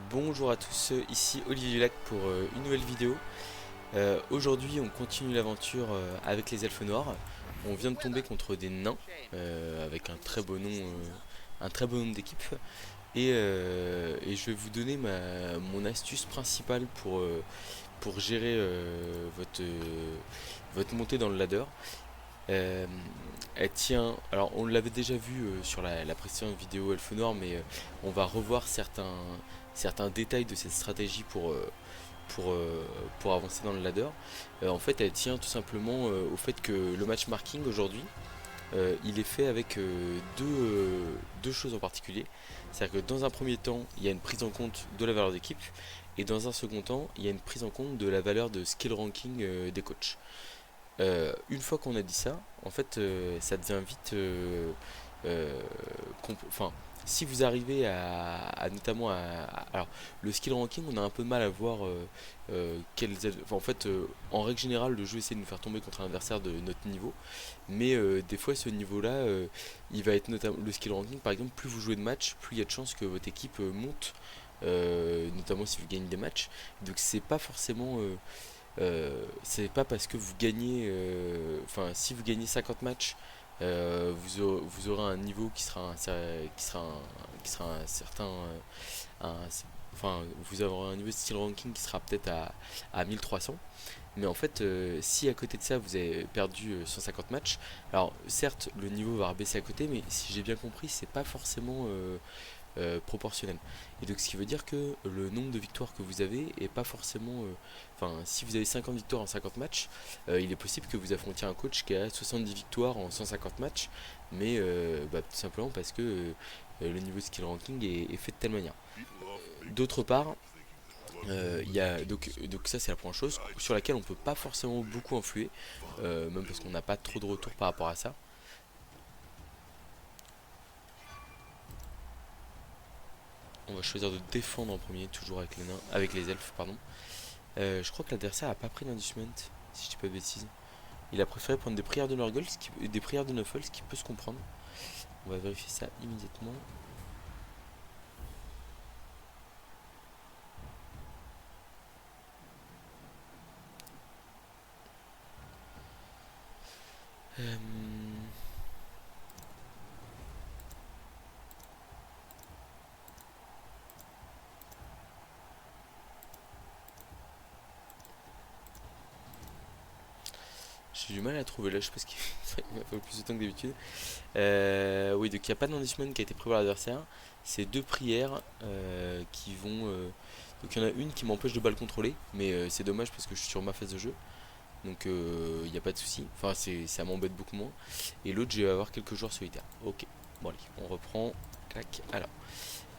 Bonjour à tous, ici Olivier Dulac pour une nouvelle vidéo. Aujourd'hui on continue l'aventure avec les elfes noirs. On vient de tomber contre des nains avec un très beau nombre d'équipes. Et je vais vous donner mon astuce principale pour gérer votre montée dans le ladder. Euh, Elle tient, alors on l'avait déjà vu sur la précédente vidéo Elfe Noir, mais on va revoir certains détails de cette stratégie pour, euh, pour avancer dans le ladder. En fait, elle tient tout simplement au fait que le match marking aujourd'hui, il est fait avec deux choses en particulier. C'est-à-dire que dans un premier temps, il y a une prise en compte de la valeur d'équipe, et dans un second temps, il y a une prise en compte de la valeur de skill ranking des coachs. Une fois qu'on a dit ça, en fait, ça devient vite. Euh, enfin, si vous arrivez notamment alors, le skill ranking, on a un peu de mal à voir enfin, en fait, en règle générale, le jeu essaie de nous faire tomber contre un adversaire de notre niveau, mais des fois, ce niveau-là, il va être notamment le skill ranking. Par exemple, plus vous jouez de matchs, plus il y a de chances que votre équipe monte, notamment si vous gagnez des matchs. Donc, c'est pas parce que vous gagnez, enfin si vous gagnez 50 matchs, vous aurez un niveau qui sera un certain, enfin vous aurez un niveau de skill ranking qui sera peut-être à 1300. Mais en fait, si à côté de ça vous avez perdu 150 matchs, alors certes le niveau va rebaisser à côté, mais si j'ai bien compris, c'est pas forcément proportionnel. Et donc ce qui veut dire que le nombre de victoires que vous avez est pas forcément... Enfin, si vous avez 50 victoires en 50 matchs, il est possible que vous affrontiez un coach qui a 70 victoires en 150 matchs, mais tout simplement parce que le niveau de skill ranking est fait de telle manière. D'autre part, donc ça c'est la première chose sur laquelle on peut pas forcément beaucoup influer, même parce qu'on n'a pas trop de retour par rapport à ça. On va choisir de défendre en premier, toujours avec les nains, avec les elfes, pardon. Je crois que l'adversaire a pas pris d'inducement, si je dis pas de bêtises. Il a préféré prendre des prières de Nurgle, des prières de Nuffle, ce qui peut se comprendre. On va vérifier ça immédiatement. Euh, J'ai du mal à trouver là, je sais pas ce qu'il m'a fallu plus de temps que d'habitude. Oui, donc il n'y a pas d'enlistment qui a été prévu à l'adversaire. C'est deux prières qui vont. Donc il y en a une qui m'empêche de pas le contrôler, mais c'est dommage parce que je suis sur ma phase de jeu. Donc il n'y a pas de souci. Enfin, ça m'embête beaucoup moins. Et l'autre, je vais avoir quelques joueurs solitaires. Ok, bon allez, on reprend. Clac, alors.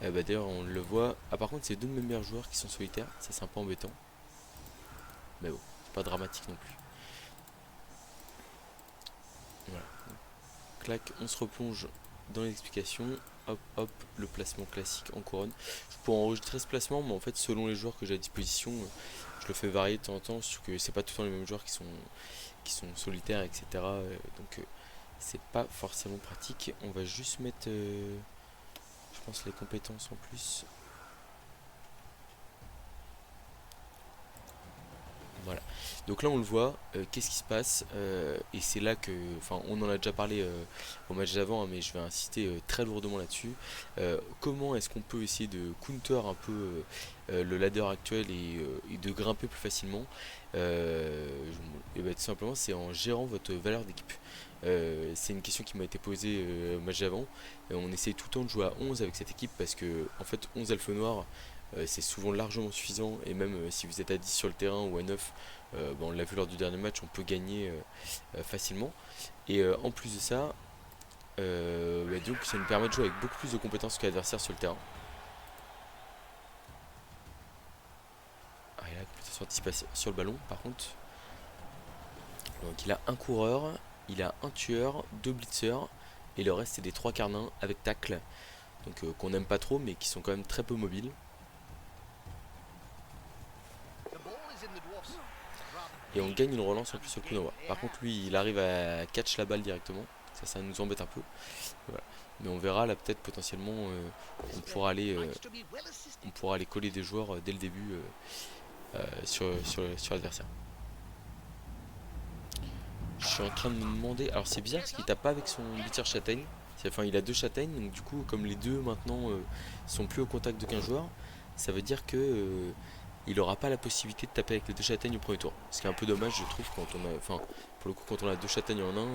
D'ailleurs, on le voit. Ah, par contre, c'est deux de mes meilleurs joueurs qui sont solitaires. Ça, c'est un peu embêtant. Mais bon, c'est pas dramatique non plus. Voilà. Clac, on se replonge dans les explications. Hop, hop, le placement classique en couronne. Je pourrais enregistrer ce placement, mais en fait, selon les joueurs que j'ai à disposition, je le fais varier de temps en temps, parce que c'est pas tout le temps les mêmes joueurs qui sont solitaires, etc. Donc, c'est pas forcément pratique. On va juste mettre, je pense, les compétences en plus. Voilà. Donc là on le voit, qu'est-ce qui se passe, et c'est là que, enfin on en a déjà parlé au match d'avant, hein, mais je vais insister très lourdement là-dessus. Comment est-ce qu'on peut essayer de counter un peu le ladder actuel et de grimper plus facilement? Et tout simplement c'est en gérant votre valeur d'équipe. C'est une question qui m'a été posée au match d'avant. On essaie tout le temps de jouer à 11 avec cette équipe parce que en fait 11 elfes noirs c'est souvent largement suffisant, et même si vous êtes à 10 sur le terrain ou à 9, on l'a vu lors du dernier match, on peut gagner facilement. Et en plus de ça, donc ça nous permet de jouer avec beaucoup plus de compétences que l'adversaire sur le terrain. Ah, il a la compétence anticipation sur le ballon par contre. Donc il a un coureur, il a un tueur, deux blitzers, et le reste c'est des trois carnins avec tacle. Donc qu'on n'aime pas trop mais qui sont quand même très peu mobiles. Et on gagne une relance en plus sur le coup d'envoi. Par contre lui il arrive à catch la balle directement. ça nous embête un peu. Voilà. Mais on verra là peut-être potentiellement on pourra aller coller des joueurs dès le début sur l'adversaire. Je suis en train de me demander, alors c'est bizarre parce qu'il tape pas avec son blitzer châtaigne. Enfin il a deux châtaignes, donc du coup comme les deux maintenant sont plus au contact de qu'un joueur, ça veut dire que il aura pas la possibilité de taper avec les deux châtaignes au premier tour. Ce qui est un peu dommage je trouve quand on a. Enfin pour le coup quand on a deux châtaignes en un,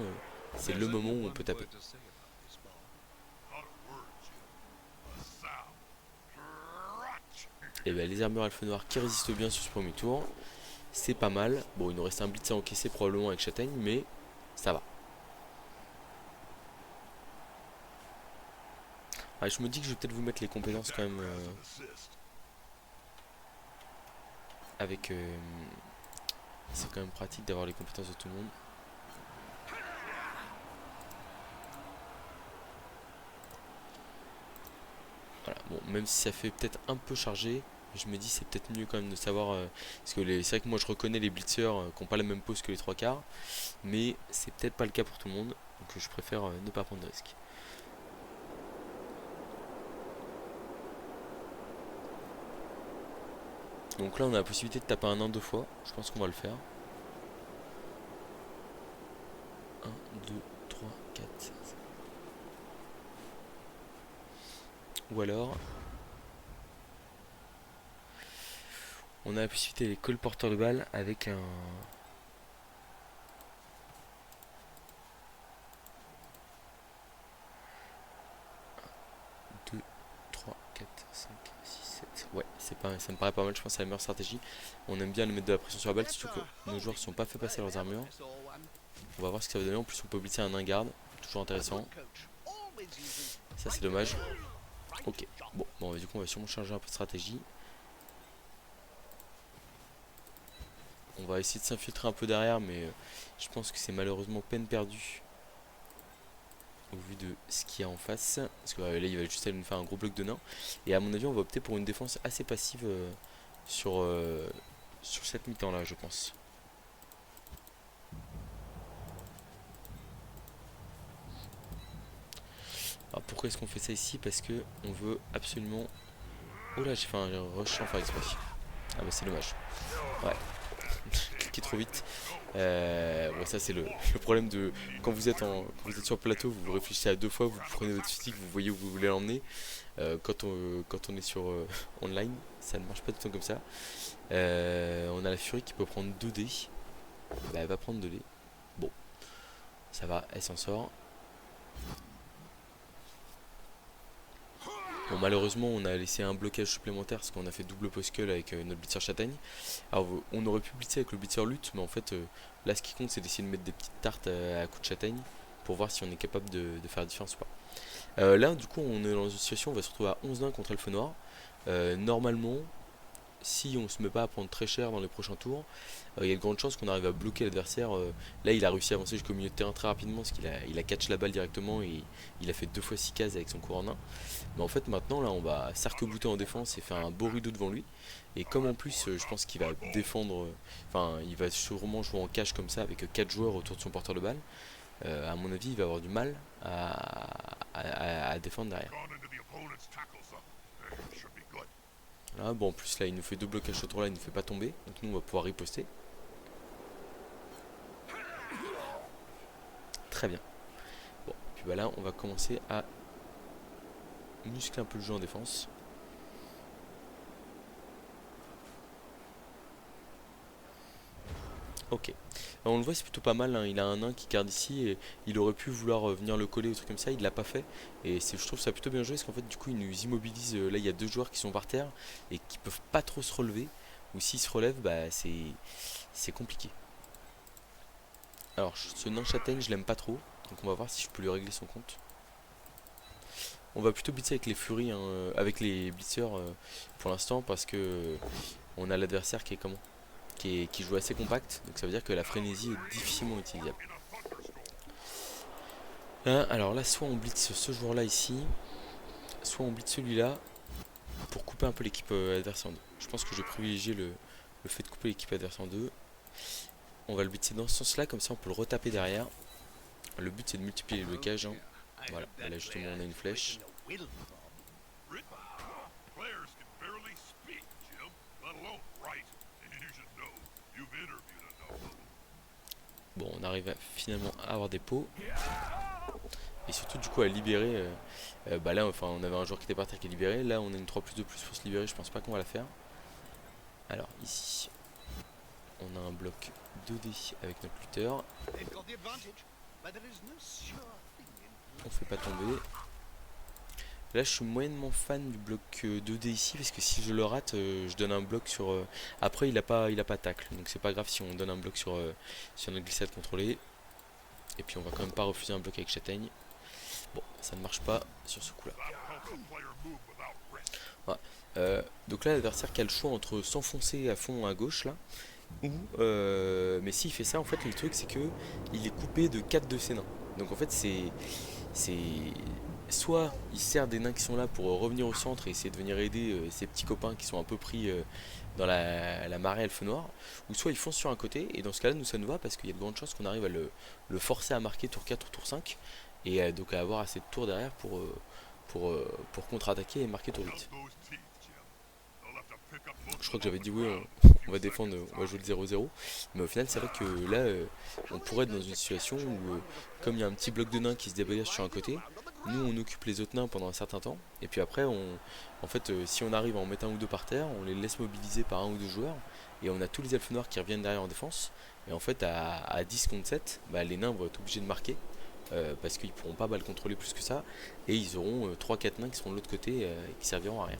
c'est le moment où on peut taper. Et ben les armures elfe noir qui résistent bien sur ce premier tour. C'est pas mal. Bon il nous reste un blitz à encaisser probablement avec châtaigne, mais ça va. Ah, je me dis que je vais peut-être vous mettre les compétences quand même avec... c'est quand même pratique d'avoir les compétences de tout le monde. Voilà, bon, même si ça fait peut-être un peu chargé, je me dis c'est peut-être mieux quand même de savoir... parce que c'est vrai que moi je reconnais les blitzers qui n'ont pas la même pose que les trois quarts, mais c'est peut-être pas le cas pour tout le monde, donc je préfère ne pas prendre de risques. Donc là on a la possibilité de taper un 1 deux fois, je pense qu'on va le faire. 1, 2, 3, 4, 5. Ou alors on a la possibilité de coller porteur de balle avec un... 2, 3, 4, 5, 6, 7. Ouais, ça me paraît pas mal, je pense que c'est la meilleure stratégie. On aime bien le mettre de la pression sur la balle, surtout que nos joueurs ne sont pas fait passer leurs armures. On va voir ce que ça va donner. En plus, on peut blitzer un 1 garde, toujours intéressant. Ça, c'est dommage. Ok, bon, du coup, on va sûrement changer un peu de stratégie. On va essayer de s'infiltrer un peu derrière, mais je pense que c'est malheureusement peine perdue au vu de ce qu'il y a en face. Parce que là, il va juste aller nous faire un gros bloc de nains. Et à mon avis, on va opter pour une défense assez passive sur cette mi-temps là, je pense. Alors pourquoi est-ce qu'on fait ça ici? Parce que on veut absolument... Oh là, j'ai fait un rush sans faire exprès. Ah bah c'est dommage. Ouais, cliquez trop vite. Ouais, ça c'est le problème de quand vous êtes sur le plateau, vous réfléchissez à deux fois, vous prenez votre stick, vous voyez où vous voulez l'emmener. Quand on est sur online, ça ne marche pas tout le temps comme ça. On a la furie qui peut prendre 2 dés. Bah, elle va prendre 2 dés. Bon, ça va, elle s'en sort. Bon, malheureusement, on a laissé un blocage supplémentaire parce qu'on a fait double post-cull avec notre blitzer châtaigne. Alors, on aurait pu blitzer avec le blitzer lutte, mais en fait, là, ce qui compte, c'est d'essayer de mettre des petites tartes à coups de châtaigne pour voir si on est capable de faire la différence ou pas. Là, du coup, on est dans une situation où on va se retrouver à 11-1 contre Elfe Noir. Normalement, si on se met pas à prendre très cher dans les prochains tours, il y a de grandes chances qu'on arrive à bloquer l'adversaire. Là, il a réussi à avancer jusqu'au milieu de terrain très rapidement parce qu'il a catch la balle directement et il a fait 2 fois 6 cases avec son cours en 1. Mais en fait, maintenant, là, on va s'arc-bouter en défense et faire un beau rideau devant lui. Et comme en plus, je pense qu'il va défendre, enfin, il va sûrement jouer en cache comme ça avec 4 joueurs autour de son porteur de balle. À mon avis, il va avoir du mal à défendre derrière. Là, bon, en plus, là, il nous fait 2 blocages sur 3, là, il ne nous fait pas tomber. Donc, nous, on va pouvoir riposter. Très bien. Bon, puis bah là, on va commencer à muscler un peu le jeu en défense. Ok. Alors, on le voit, c'est plutôt pas mal, hein. Il a un nain qui garde ici et il aurait pu vouloir venir le coller ou truc comme ça. Il l'a pas fait. Et je trouve ça plutôt bien joué parce qu'en fait, du coup, il nous immobilise. Là, il y a 2 joueurs qui sont par terre et qui peuvent pas trop se relever. Ou s'ils se relèvent, bah, c'est compliqué. Alors, ce nain châtaigne, je l'aime pas trop. Donc, on va voir si je peux lui régler son compte. On va plutôt blitzer avec les furies, hein, avec les blitzers pour l'instant parce que on a l'adversaire qui est comment qui joue assez compact, donc ça veut dire que la frénésie est difficilement utilisable. Alors là, soit on blitz ce joueur là ici, soit on blitz celui-là pour couper un peu l'équipe adverse en deux. Je pense que je vais privilégier le fait de couper l'équipe adverse en deux. On va le blitzer dans ce sens là, comme ça on peut le retaper derrière. Le but c'est de multiplier les blocages, hein. Voilà, et là justement on a une flèche. Bon, on arrive finalement à avoir des pots. Et surtout du coup à libérer. Bah là, enfin, on avait un joueur qui était par terre qui est libéré. Là, on a une 3+ de plus pour se libérer. Je pense pas qu'on va la faire. Alors ici, on a un bloc 2D avec notre lutteur. On fait pas tomber. Là, je suis moyennement fan du bloc 2D ici parce que si je le rate, je donne un bloc sur. Après, il a pas tacle, donc c'est pas grave si on donne un bloc sur notre glissade contrôlée. Et puis, on va quand même pas refuser un bloc avec châtaigne. Bon, ça ne marche pas sur ce coup-là. Voilà. Donc là, l'adversaire qui a le choix entre s'enfoncer à fond à gauche là, ou mais s'il fait ça, en fait, le truc c'est que il est coupé de 4 de ses nains. Donc en fait, c'est soit il sert des nains qui sont là pour revenir au centre et essayer de venir aider ses petits copains qui sont un peu pris dans la marée elfe noire, ou soit il fonce sur un côté, et dans ce cas-là, nous ça nous va parce qu'il y a de grandes chances qu'on arrive à le forcer à marquer tour 4 ou tour 5, et donc à avoir assez de tours derrière pour contre-attaquer et marquer tour 8. Je crois que j'avais dit oui, on va défendre, on va jouer le 0-0. Mais au final, c'est vrai que là, on pourrait être dans une situation où, comme il y a un petit bloc de nains qui se débagage sur un côté, nous on occupe les autres nains pendant un certain temps. Et puis après, en fait, si on arrive à en mettre un ou deux par terre, on les laisse mobiliser par un ou deux joueurs. Et on a tous les elfes noirs qui reviennent derrière en défense. Et en fait, à 10 contre 7, bah, les nains vont être obligés de marquer. Parce qu'ils pourront pas le contrôler plus que ça, et ils auront 3-4 nains qui seront de l'autre côté et qui serviront à rien.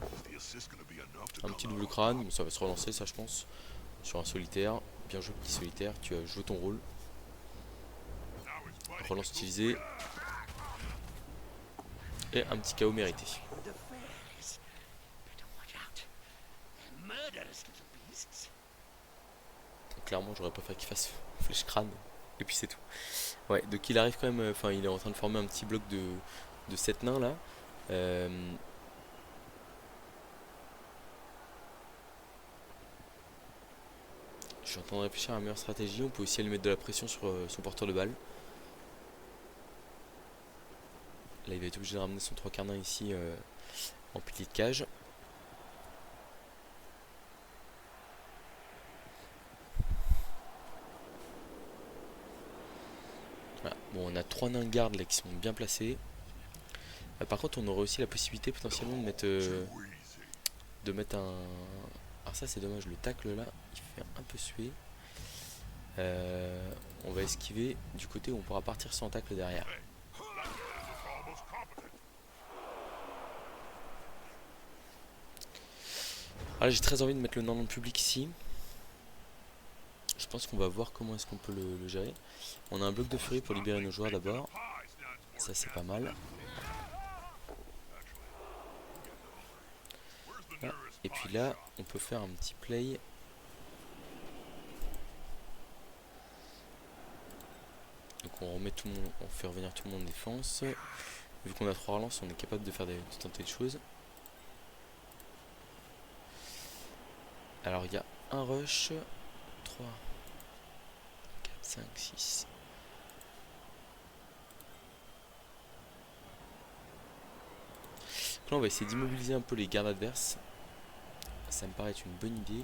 Un petit double crâne, ça va se relancer ça je pense, sur un solitaire. Bien joué petit solitaire, tu as joué ton rôle. Relance utilisée. Et un petit KO mérité. Donc, clairement j'aurais préféré qu'il fasse flèche crâne, et puis c'est tout. Ouais, donc il arrive quand même, enfin il est en train de former un petit bloc de 7 nains là. Je suis en train de réfléchir à la meilleure stratégie. On peut aussi aller mettre de la pression sur son porteur de balle. Là il va être obligé de ramener son 3 quarts nain ici en pilier de cage. Voilà. Bon, on a 3 nains gardes là qui sont bien placés. Par contre on aurait aussi la possibilité potentiellement de mettre un... Alors ça c'est dommage, le tacle là il fait un peu suer. On va esquiver du côté où on pourra partir sans tacle derrière. Ah, j'ai très envie de mettre le nain dans le public ici. Je pense qu'on va voir comment est-ce qu'on peut le gérer. On a un bloc de furie pour libérer nos joueurs d'abord. Ça c'est pas mal. Ah, et puis là, on peut faire un petit play. Donc on remet tout le monde, on fait revenir tout le monde en défense. Vu qu'on a 3 relances, on est capable de faire de tenter des choses. Alors il y a un rush. 3, 4, 5, 6. Donc là on va essayer d'immobiliser un peu les gardes adverses. Ça me paraît être une bonne idée.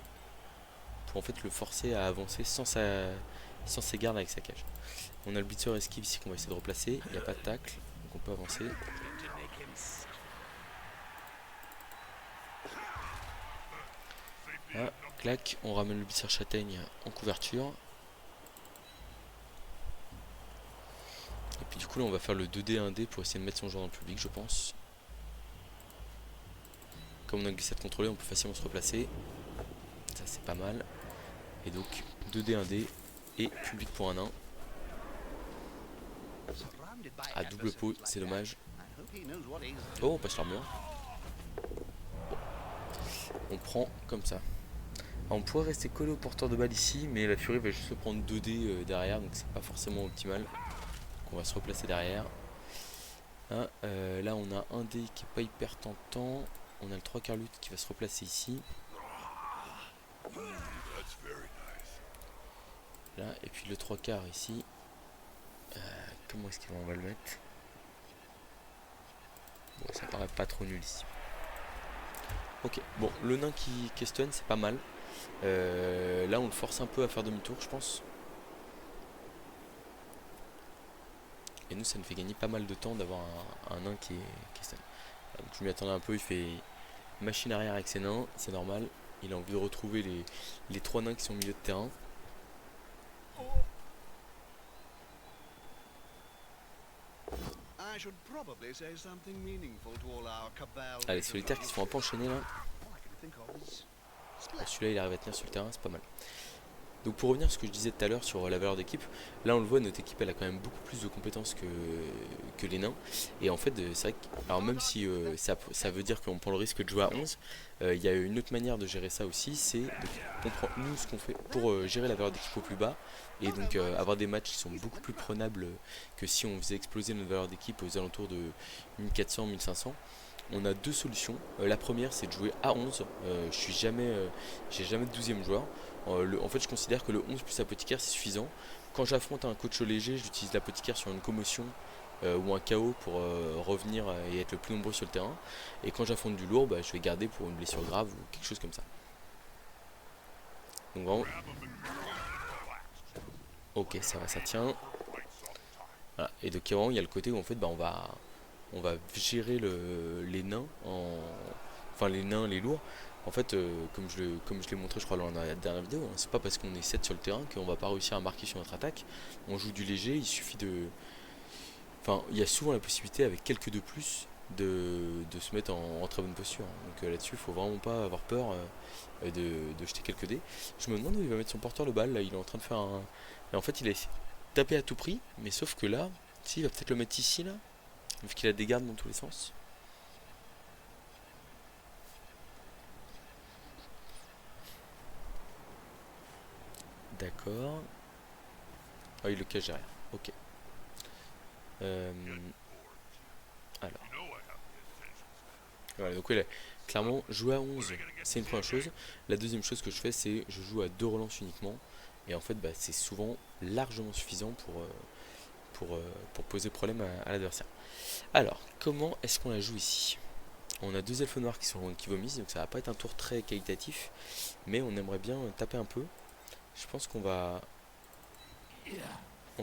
Pour en fait le forcer à avancer sans ses gardes avec sa cage. On a le blitzer esquive ici qu'on va essayer de replacer. Il n'y a pas de tacle, donc on peut avancer. Là, clac, on ramène le blitzer châtaigne en couverture. Et puis du coup là on va faire le 2D 1D pour essayer de mettre son joueur dans le public je pense. Comme on a une glissade contrôlée on peut facilement se replacer. Ça c'est pas mal. Et donc 2D 1D et public pour un nain. À double pot, c'est dommage. Oh, on passe l'armure. Bon. On prend comme ça. Alors, on pourrait rester collé au porteur de balle ici, mais la furie va juste se prendre 2D derrière, donc c'est pas forcément optimal. Donc on va se replacer derrière. Hein, là on a un dé qui est pas hyper tentant. On a le 3 quarts lutte qui va se replacer ici. Là, et puis le 3 quarts ici. Comment est-ce qu'on va le mettre? Bon, ça paraît pas trop nul ici. Ok, bon, le nain qui questionne, c'est pas mal. Là, on le force un peu à faire demi-tour, je pense. Et nous, ça nous fait gagner pas mal de temps d'avoir un nain qui questionne. Donc, je m'y attendais un peu, il fait machine arrière avec ses nains, c'est normal. Il a envie de retrouver les trois nains qui sont au milieu de terrain. Allez, solitaires qui se font un peu enchaîner là. Celui-là, il arrive à tenir sur le terrain, c'est pas mal. Donc pour revenir à ce que je disais tout à l'heure sur la valeur d'équipe, là on le voit, notre équipe elle a quand même beaucoup plus de compétences que les nains. Et en fait, c'est vrai que, alors même si ça veut dire qu'on prend le risque de jouer à 11, il y a une autre manière de gérer ça aussi, c'est on prend nous ce qu'on fait pour gérer la valeur d'équipe au plus bas. Et donc avoir des matchs qui sont beaucoup plus prenables que si on faisait exploser notre valeur d'équipe aux alentours de 1400, 1500. On a deux solutions. La première, c'est de jouer à 11. J'ai jamais de 12e joueur. En fait, je considère que le 11 plus apothicaire, c'est suffisant. Quand j'affronte un coach léger, j'utilise l'apothicaire sur une commotion ou un KO pour revenir et être le plus nombreux sur le terrain. Et quand j'affronte du lourd, bah, je vais garder pour une blessure grave ou quelque chose comme ça. Donc vraiment, ok, ça va, ça tient. Voilà. Et donc vraiment, il y a le côté où en fait, bah, on va gérer les nains enfin les nains, les lourds. En fait, comme je l'ai montré, je crois, dans la dernière vidéo, hein, c'est pas parce qu'on est 7 sur le terrain qu'on va pas réussir à marquer sur notre attaque. On joue du léger, il suffit de. Enfin, il y a souvent la possibilité, avec quelques de plus, de se mettre en très bonne posture. Donc là-dessus, il faut vraiment pas avoir peur de jeter quelques dés. Je me demande où il va mettre son porteur de balle. Là, il est en train de faire un. Et en fait, il a essayé de taper à tout prix, mais sauf que là, si, il va peut-être le mettre ici, là, vu qu'il a des gardes dans tous les sens. D'accord. Ah, il le cache derrière. Ok. Euh, alors. Voilà, donc ouais, clairement, jouer à 11, c'est une première chose. La deuxième chose que je fais, c'est je joue à 2 relances uniquement. Et en fait, bah, c'est souvent largement suffisant pour poser problème à l'adversaire. Alors, comment est-ce qu'on la joue ici? On a deux elfes noirs qui vomissent, donc ça va pas être un tour très qualitatif. Mais on aimerait bien taper un peu. Je pense on va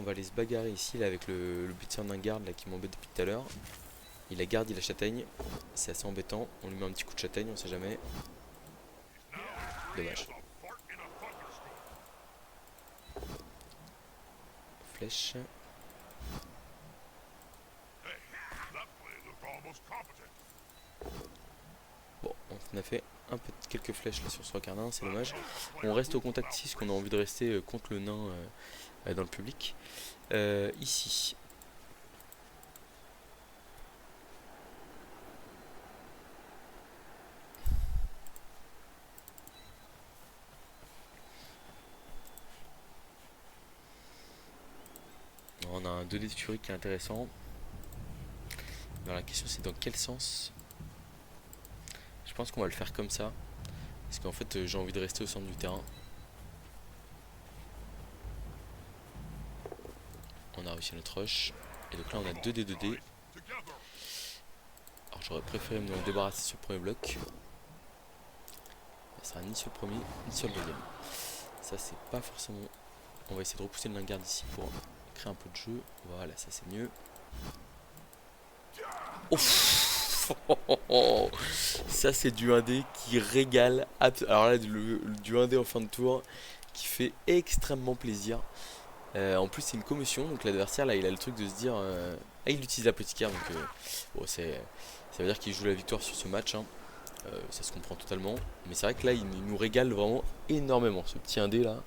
aller se bagarrer ici là, avec le buteur d'un garde là, qui m'embête depuis tout à l'heure. Il a garde, il a châtaigne. C'est assez embêtant. On lui met un petit coup de châtaigne, on sait jamais. Dommage. Flèche. Bon, on a fait quelques flèches là sur ce carnin, c'est dommage. On reste au contact 6, qu'on a envie de rester contre le nain dans le public. Ici. On a un 2D de furie qui est intéressant. Alors la question c'est dans quel sens. Je pense qu'on va le faire comme ça. Parce qu'en fait j'ai envie de rester au centre du terrain. On a réussi notre rush. Et donc là on a 2D 2D. Alors j'aurais préféré me débarrasser sur le premier bloc. Ça sera ni sur le premier ni sur le deuxième. Ça c'est pas forcément. On va essayer de repousser le lingarde ici pour créer un peu de jeu. Voilà, ça c'est mieux. Ouf. Ça c'est du 1D qui régale. Alors là du 1D en fin de tour qui fait extrêmement plaisir. En plus c'est une commotion, donc l'adversaire là il a le truc de se dire ah, il utilise l'apothicaire, donc bon, ça veut dire qu'il joue la victoire sur ce match, hein. Ça se comprend totalement. Mais c'est vrai que là il nous régale vraiment énormément. Ce petit 1D là,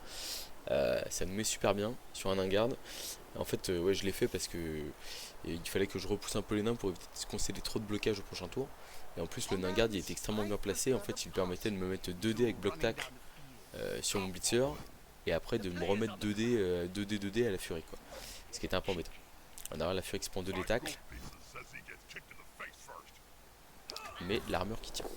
ça nous met super bien sur un garde. En fait ouais, je l'ai fait parce que il fallait que je repousse un peu les nains pour éviter de se concéder trop de blocage au prochain tour. Et en plus le nain garde il était extrêmement bien placé. En fait il permettait de me mettre 2D avec bloc tacle sur mon blitzer. Et après de me remettre 2D à la furie quoi. Ce qui était un peu embêtant. Derrière la furie qui se prend 2D tacle. Mais l'armure qui tient.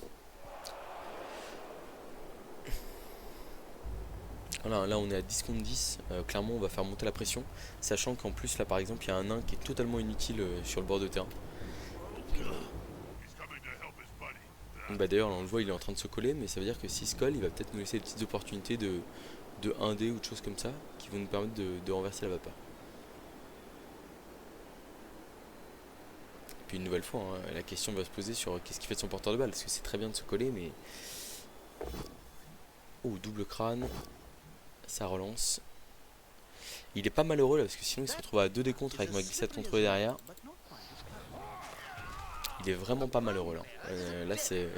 Voilà, là on est à 10 contre 10, clairement on va faire monter la pression, sachant qu'en plus là par exemple il y a un nain qui est totalement inutile sur le bord de terrain. Bah d'ailleurs là, on le voit, il est en train de se coller, mais ça veut dire que s'il se colle il va peut-être nous laisser des petites opportunités de 1D ou de choses comme ça qui vont nous permettre de renverser la vapeur. Puis une nouvelle fois, hein, la question va se poser sur qu'est-ce qu'il fait de son porteur de balle, parce que c'est très bien de se coller, mais... Oh, double crâne, ça relance. Il est pas malheureux là, parce que sinon il se retrouve à 2 décontres avec ma glissade contrôlée derrière. Il est vraiment pas malheureux là. Là c'est...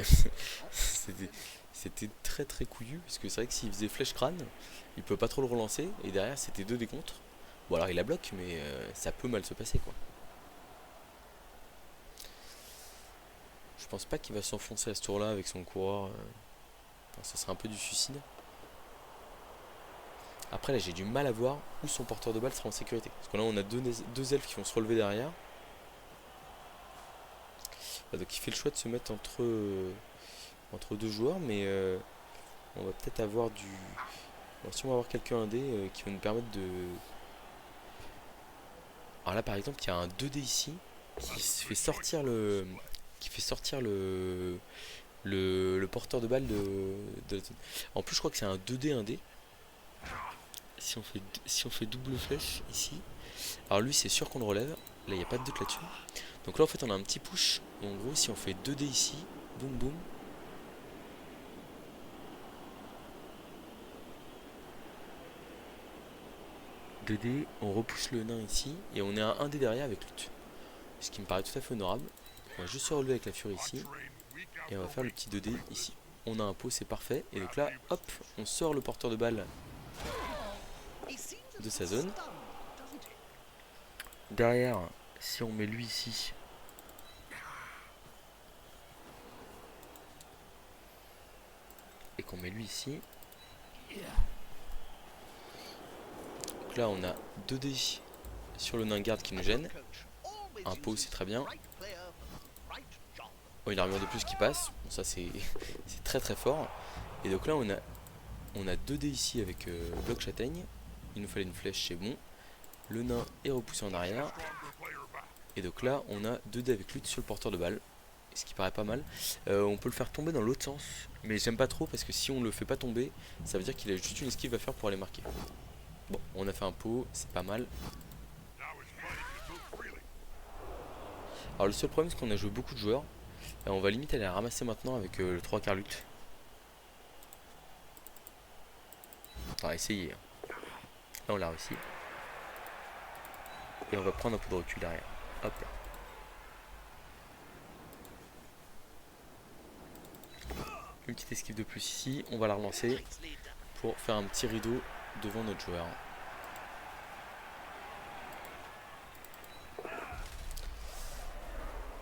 C'était très très couillu, parce que c'est vrai que s'il faisait flèche crâne, il peut pas trop le relancer, et derrière c'était 2 décontres. Bon alors il la bloque, mais ça peut mal se passer quoi. Je pense pas qu'il va s'enfoncer à ce tour là avec son coureur. Enfin, ça serait un peu du suicide. Après là j'ai du mal à voir où son porteur de balle sera en sécurité. Parce que là on a deux elfes qui vont se relever derrière. Donc il fait le choix de se mettre entre deux joueurs, mais on va peut-être avoir du... Bon, si on va avoir quelqu'un 1D qui va nous permettre de... Alors là par exemple il y a un 2D ici qui fait sortir le... qui fait sortir le porteur de balle En plus je crois que c'est un 2D 1D. Si on fait double flèche ici, alors lui c'est sûr qu'on le relève, là il n'y a pas de doute là-dessus. Donc là en fait on a un petit push, et en gros si on fait 2D ici, boum boum, on repousse le nain ici, et on est à 1D derrière avec lutte. Ce qui me paraît tout à fait honorable. On va juste se relever avec la furie ici, et on va faire le petit 2D ici. On a un pot, c'est parfait, et donc là, hop, on sort le porteur de balle de sa zone. Derrière, si on met lui ici, et qu'on met lui ici, donc là on a 2D sur le nain garde qui nous gêne. Un pot c'est très bien. Oh, une armure de plus qui passe, bon, ça c'est très très fort. Et donc là on a 2D ici avec bloc châtaigne. Il nous fallait une flèche, c'est bon. Le nain est repoussé en arrière. Et donc là on a 2D avec lutte sur le porteur de balle, ce qui paraît pas mal. On peut le faire tomber dans l'autre sens, mais j'aime pas trop parce que si on le fait pas tomber, ça veut dire qu'il a juste une esquive à faire pour aller marquer. Bon, on a fait un pot, c'est pas mal. Alors le seul problème c'est qu'on a joué beaucoup de joueurs. On va limite aller la ramasser maintenant avec le 3 quarts lutte. On va essayer. Là on l'a réussi. Et on va prendre un peu de recul derrière. Hop là. Une petite esquive de plus ici. On va la relancer pour faire un petit rideau devant notre joueur. Bah,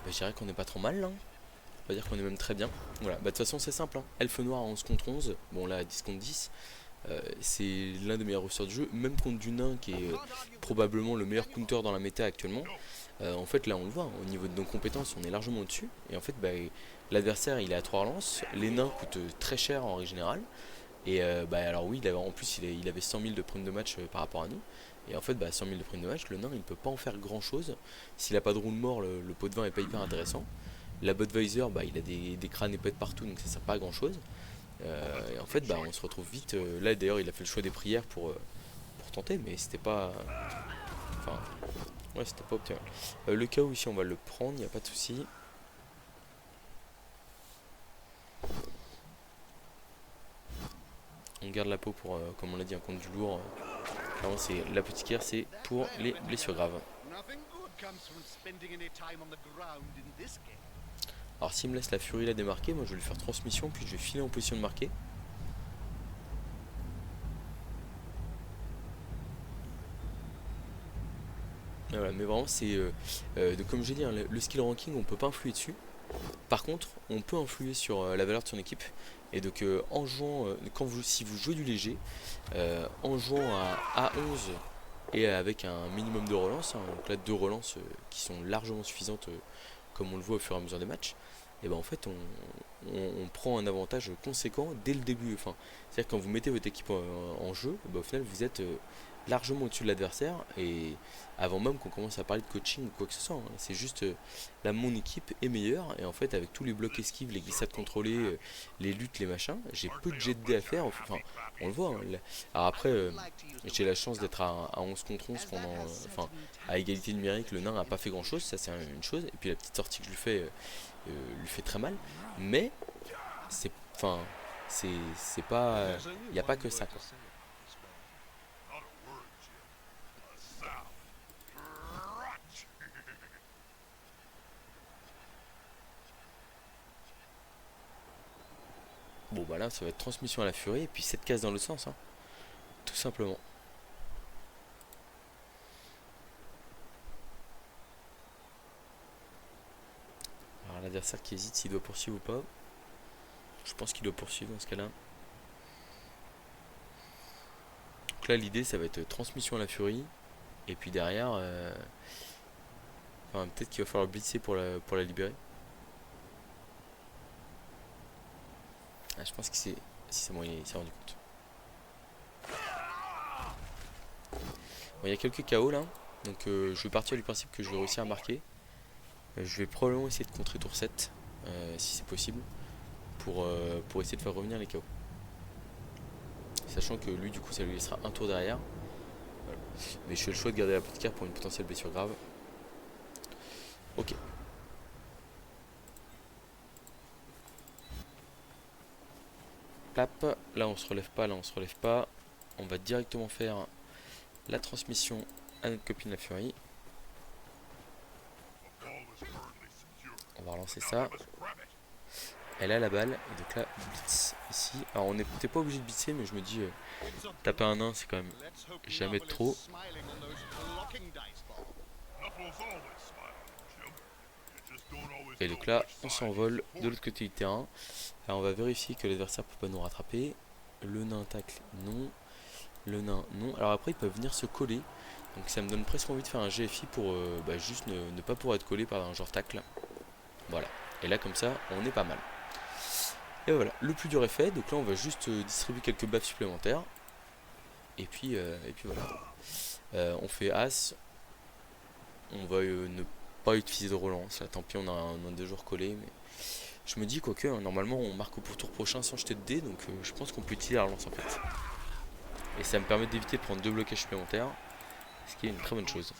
je dirais qu'on n'est pas trop mal là. On va dire qu'on est même très bien. Voilà, bah de toute façon c'est simple, hein. Elfe noir à 11 contre 11, bon là à 10 contre 10, c'est l'un des meilleurs ressorts du jeu, même contre du nain qui est probablement le meilleur counter dans la méta actuellement. En fait là on le voit, hein, au niveau de nos compétences on est largement au-dessus, et en fait bah, l'adversaire il est à 3 relances, les nains coûtent très cher en règle générale, et bah alors oui, en plus il avait 100 000 de primes de match par rapport à nous, et en fait bah 100 000 de primes de match, le nain il peut pas en faire grand chose, s'il a pas de roule mort le pot de vin est pas hyper intéressant. La Budweiser, bah, il a des crânes épais de partout, donc ça sert pas à grand chose. Et en fait, bah, on se retrouve vite. Là, d'ailleurs, il a fait le choix des prières pour tenter, mais c'était pas. Enfin, ouais, c'était pas optimal. Le chaos ici, on va le prendre, il n'y a pas de souci. On garde la peau pour, comme on l'a dit, un compte du lourd. Clairement, c'est la petite guerre, c'est pour les blessures graves. Alors s'il me laisse la furie là démarquer, moi je vais lui faire transmission, puis je vais filer en position de marquer. Voilà, mais vraiment c'est comme j'ai dit, hein, le skill ranking on peut pas influer dessus. Par contre on peut influer sur la valeur de son équipe. Et donc en jouant, si vous jouez du léger, en jouant à A11 et avec un minimum de relances, hein, donc là 2 relances qui sont largement suffisantes comme on le voit au fur et à mesure des matchs, et ben en fait on prend un avantage conséquent dès le début. Enfin, c'est-à-dire quand vous mettez votre équipe en jeu, ben, au final vous êtes largement au-dessus de l'adversaire et avant même qu'on commence à parler de coaching ou quoi que ce soit, hein. C'est juste là mon équipe est meilleure et en fait avec tous les blocs esquives, les glissades contrôlées, les luttes, les machins, j'ai peu de jet de dés à faire. Enfin, on le voit, hein. Alors après, j'ai la chance d'être à 11 contre 11 pendant, enfin, à égalité numérique, le nain n'a pas fait grand chose, ça c'est une chose. Et puis la petite sortie que je lui fait très mal. Mais c'est, enfin, c'est pas, il n'y a pas que ça, quoi. Bon bah là ça va être transmission à la furie et puis 7 cases dans le sens, hein, tout simplement. Alors l'adversaire qui hésite s'il doit poursuivre ou pas. Je pense qu'il doit poursuivre dans ce cas-là. Donc là l'idée ça va être transmission à la furie. Et puis derrière, enfin, peut-être qu'il va falloir blitzer pour la libérer. Ah, je pense que c'est... Si c'est bon, il s'est rendu compte. Bon, il y a quelques KO là. Donc je vais partir du principe que je vais réussir à marquer. Je vais probablement essayer de contrer tour 7. Si c'est possible. Pour essayer de faire revenir les KO. Sachant que lui du coup ça lui laissera un tour derrière. Voilà. Mais je fais le choix de garder l'apothicaire pour une potentielle blessure grave. Ok. Plap. Là on se relève pas, là on se relève pas. On va directement faire la transmission à notre copine la furie. On va relancer ça. Elle a la balle. Et donc là, blitz ici. Alors on n'était pas obligé de blitzer, mais je me dis, taper un nain, c'est quand même jamais de trop. Et donc là, on s'envole de l'autre côté du terrain. Alors on va vérifier que l'adversaire ne peut pas nous rattraper. Le nain tacle, non. Le nain, non. Alors après, ils peuvent venir se coller. Donc ça me donne presque envie de faire un GFI pour juste ne pas pouvoir être collé par un genre tacle. Voilà. Et là, comme ça, on est pas mal. Et voilà, le plus dur est fait. Donc là, on va juste distribuer quelques baffes supplémentaires. Et puis voilà. On fait As. On va ne pas utiliser de relance. Là, tant pis, on a un 2 jours collé. Mais je me dis, quoique, normalement, on marque pour tour prochain sans jeter de dés. Donc je pense qu'on peut utiliser la relance en fait. Et ça me permet d'éviter de prendre 2 blocages supplémentaires. Ce qui est une très bonne chose.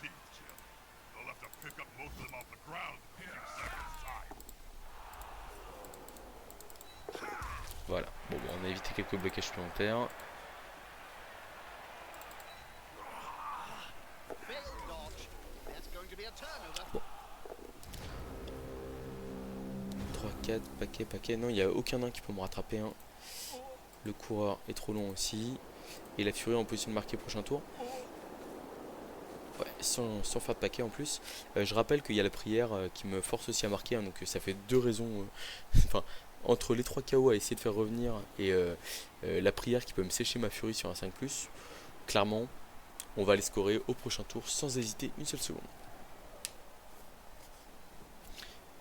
Voilà, bon, on a évité quelques blocages supplémentaires. Bon. 3, 4, paquet. Non, il n'y a aucun nain qui peut me rattraper. Hein. Le coureur est trop long aussi. Et la furie en position de marquer prochain tour. Ouais, sans faire de paquet en plus. Je rappelle qu'il y a la prière qui me force aussi à marquer. Hein, donc ça fait deux raisons. Enfin, entre les 3 KO à essayer de faire revenir et la prière qui peut me sécher ma furie sur un 5+, clairement, on va les scorer au prochain tour sans hésiter une seule seconde.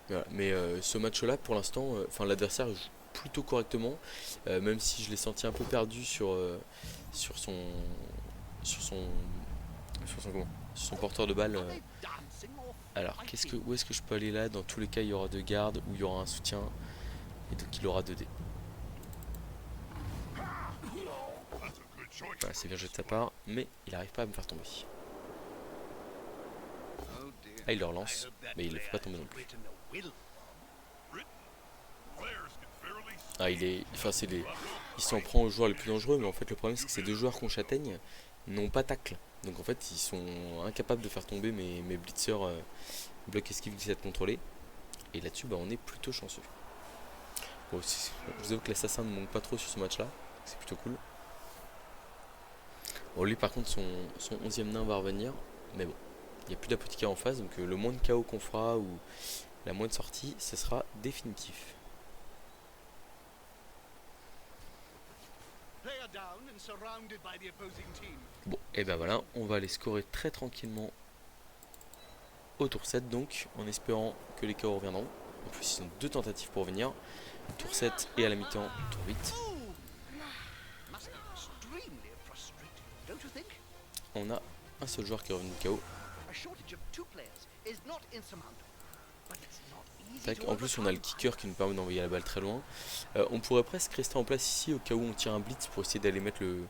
Voilà. Mais ce match-là, pour l'instant, l'adversaire joue plutôt correctement, même si je l'ai senti un peu perdu sur son sur son sur son porteur de balle. Alors, où est-ce que je peux aller là? Dans tous les cas, il y aura 2 gardes ou il y aura un soutien et donc il aura 2 dés. Voilà, c'est bien joué de sa part, mais il n'arrive pas à me faire tomber. Ah, il le relance, mais il ne le fait pas tomber non plus. Ah, il s'en prend aux joueurs les plus dangereux, mais en fait le problème c'est que ces 2 joueurs qu'on châtaigne n'ont pas tacle. Donc en fait ils sont incapables de faire tomber mes blitzers bloc esquive glissade contrôlée. Et là-dessus on est plutôt chanceux. Bon, je vous avoue que l'assassin ne manque pas trop sur ce match là, c'est plutôt cool. Bon lui par contre son 11ème nain va revenir, mais bon, il n'y a plus d'apothicaire en face, donc le moins de KO qu'on fera ou la moindre sortie, ce sera définitif. Bon, et ben voilà, on va aller scorer très tranquillement au tour 7 donc, en espérant que les KO reviendront. En plus, ils ont 2 tentatives pour venir. Tour 7 et à la mi-temps, tour 8. On a un seul joueur qui est revenu de KO. Tac. En plus, on a le kicker qui nous permet d'envoyer la balle très loin. On pourrait presque rester en place ici au cas où on tire un blitz pour essayer d'aller mettre le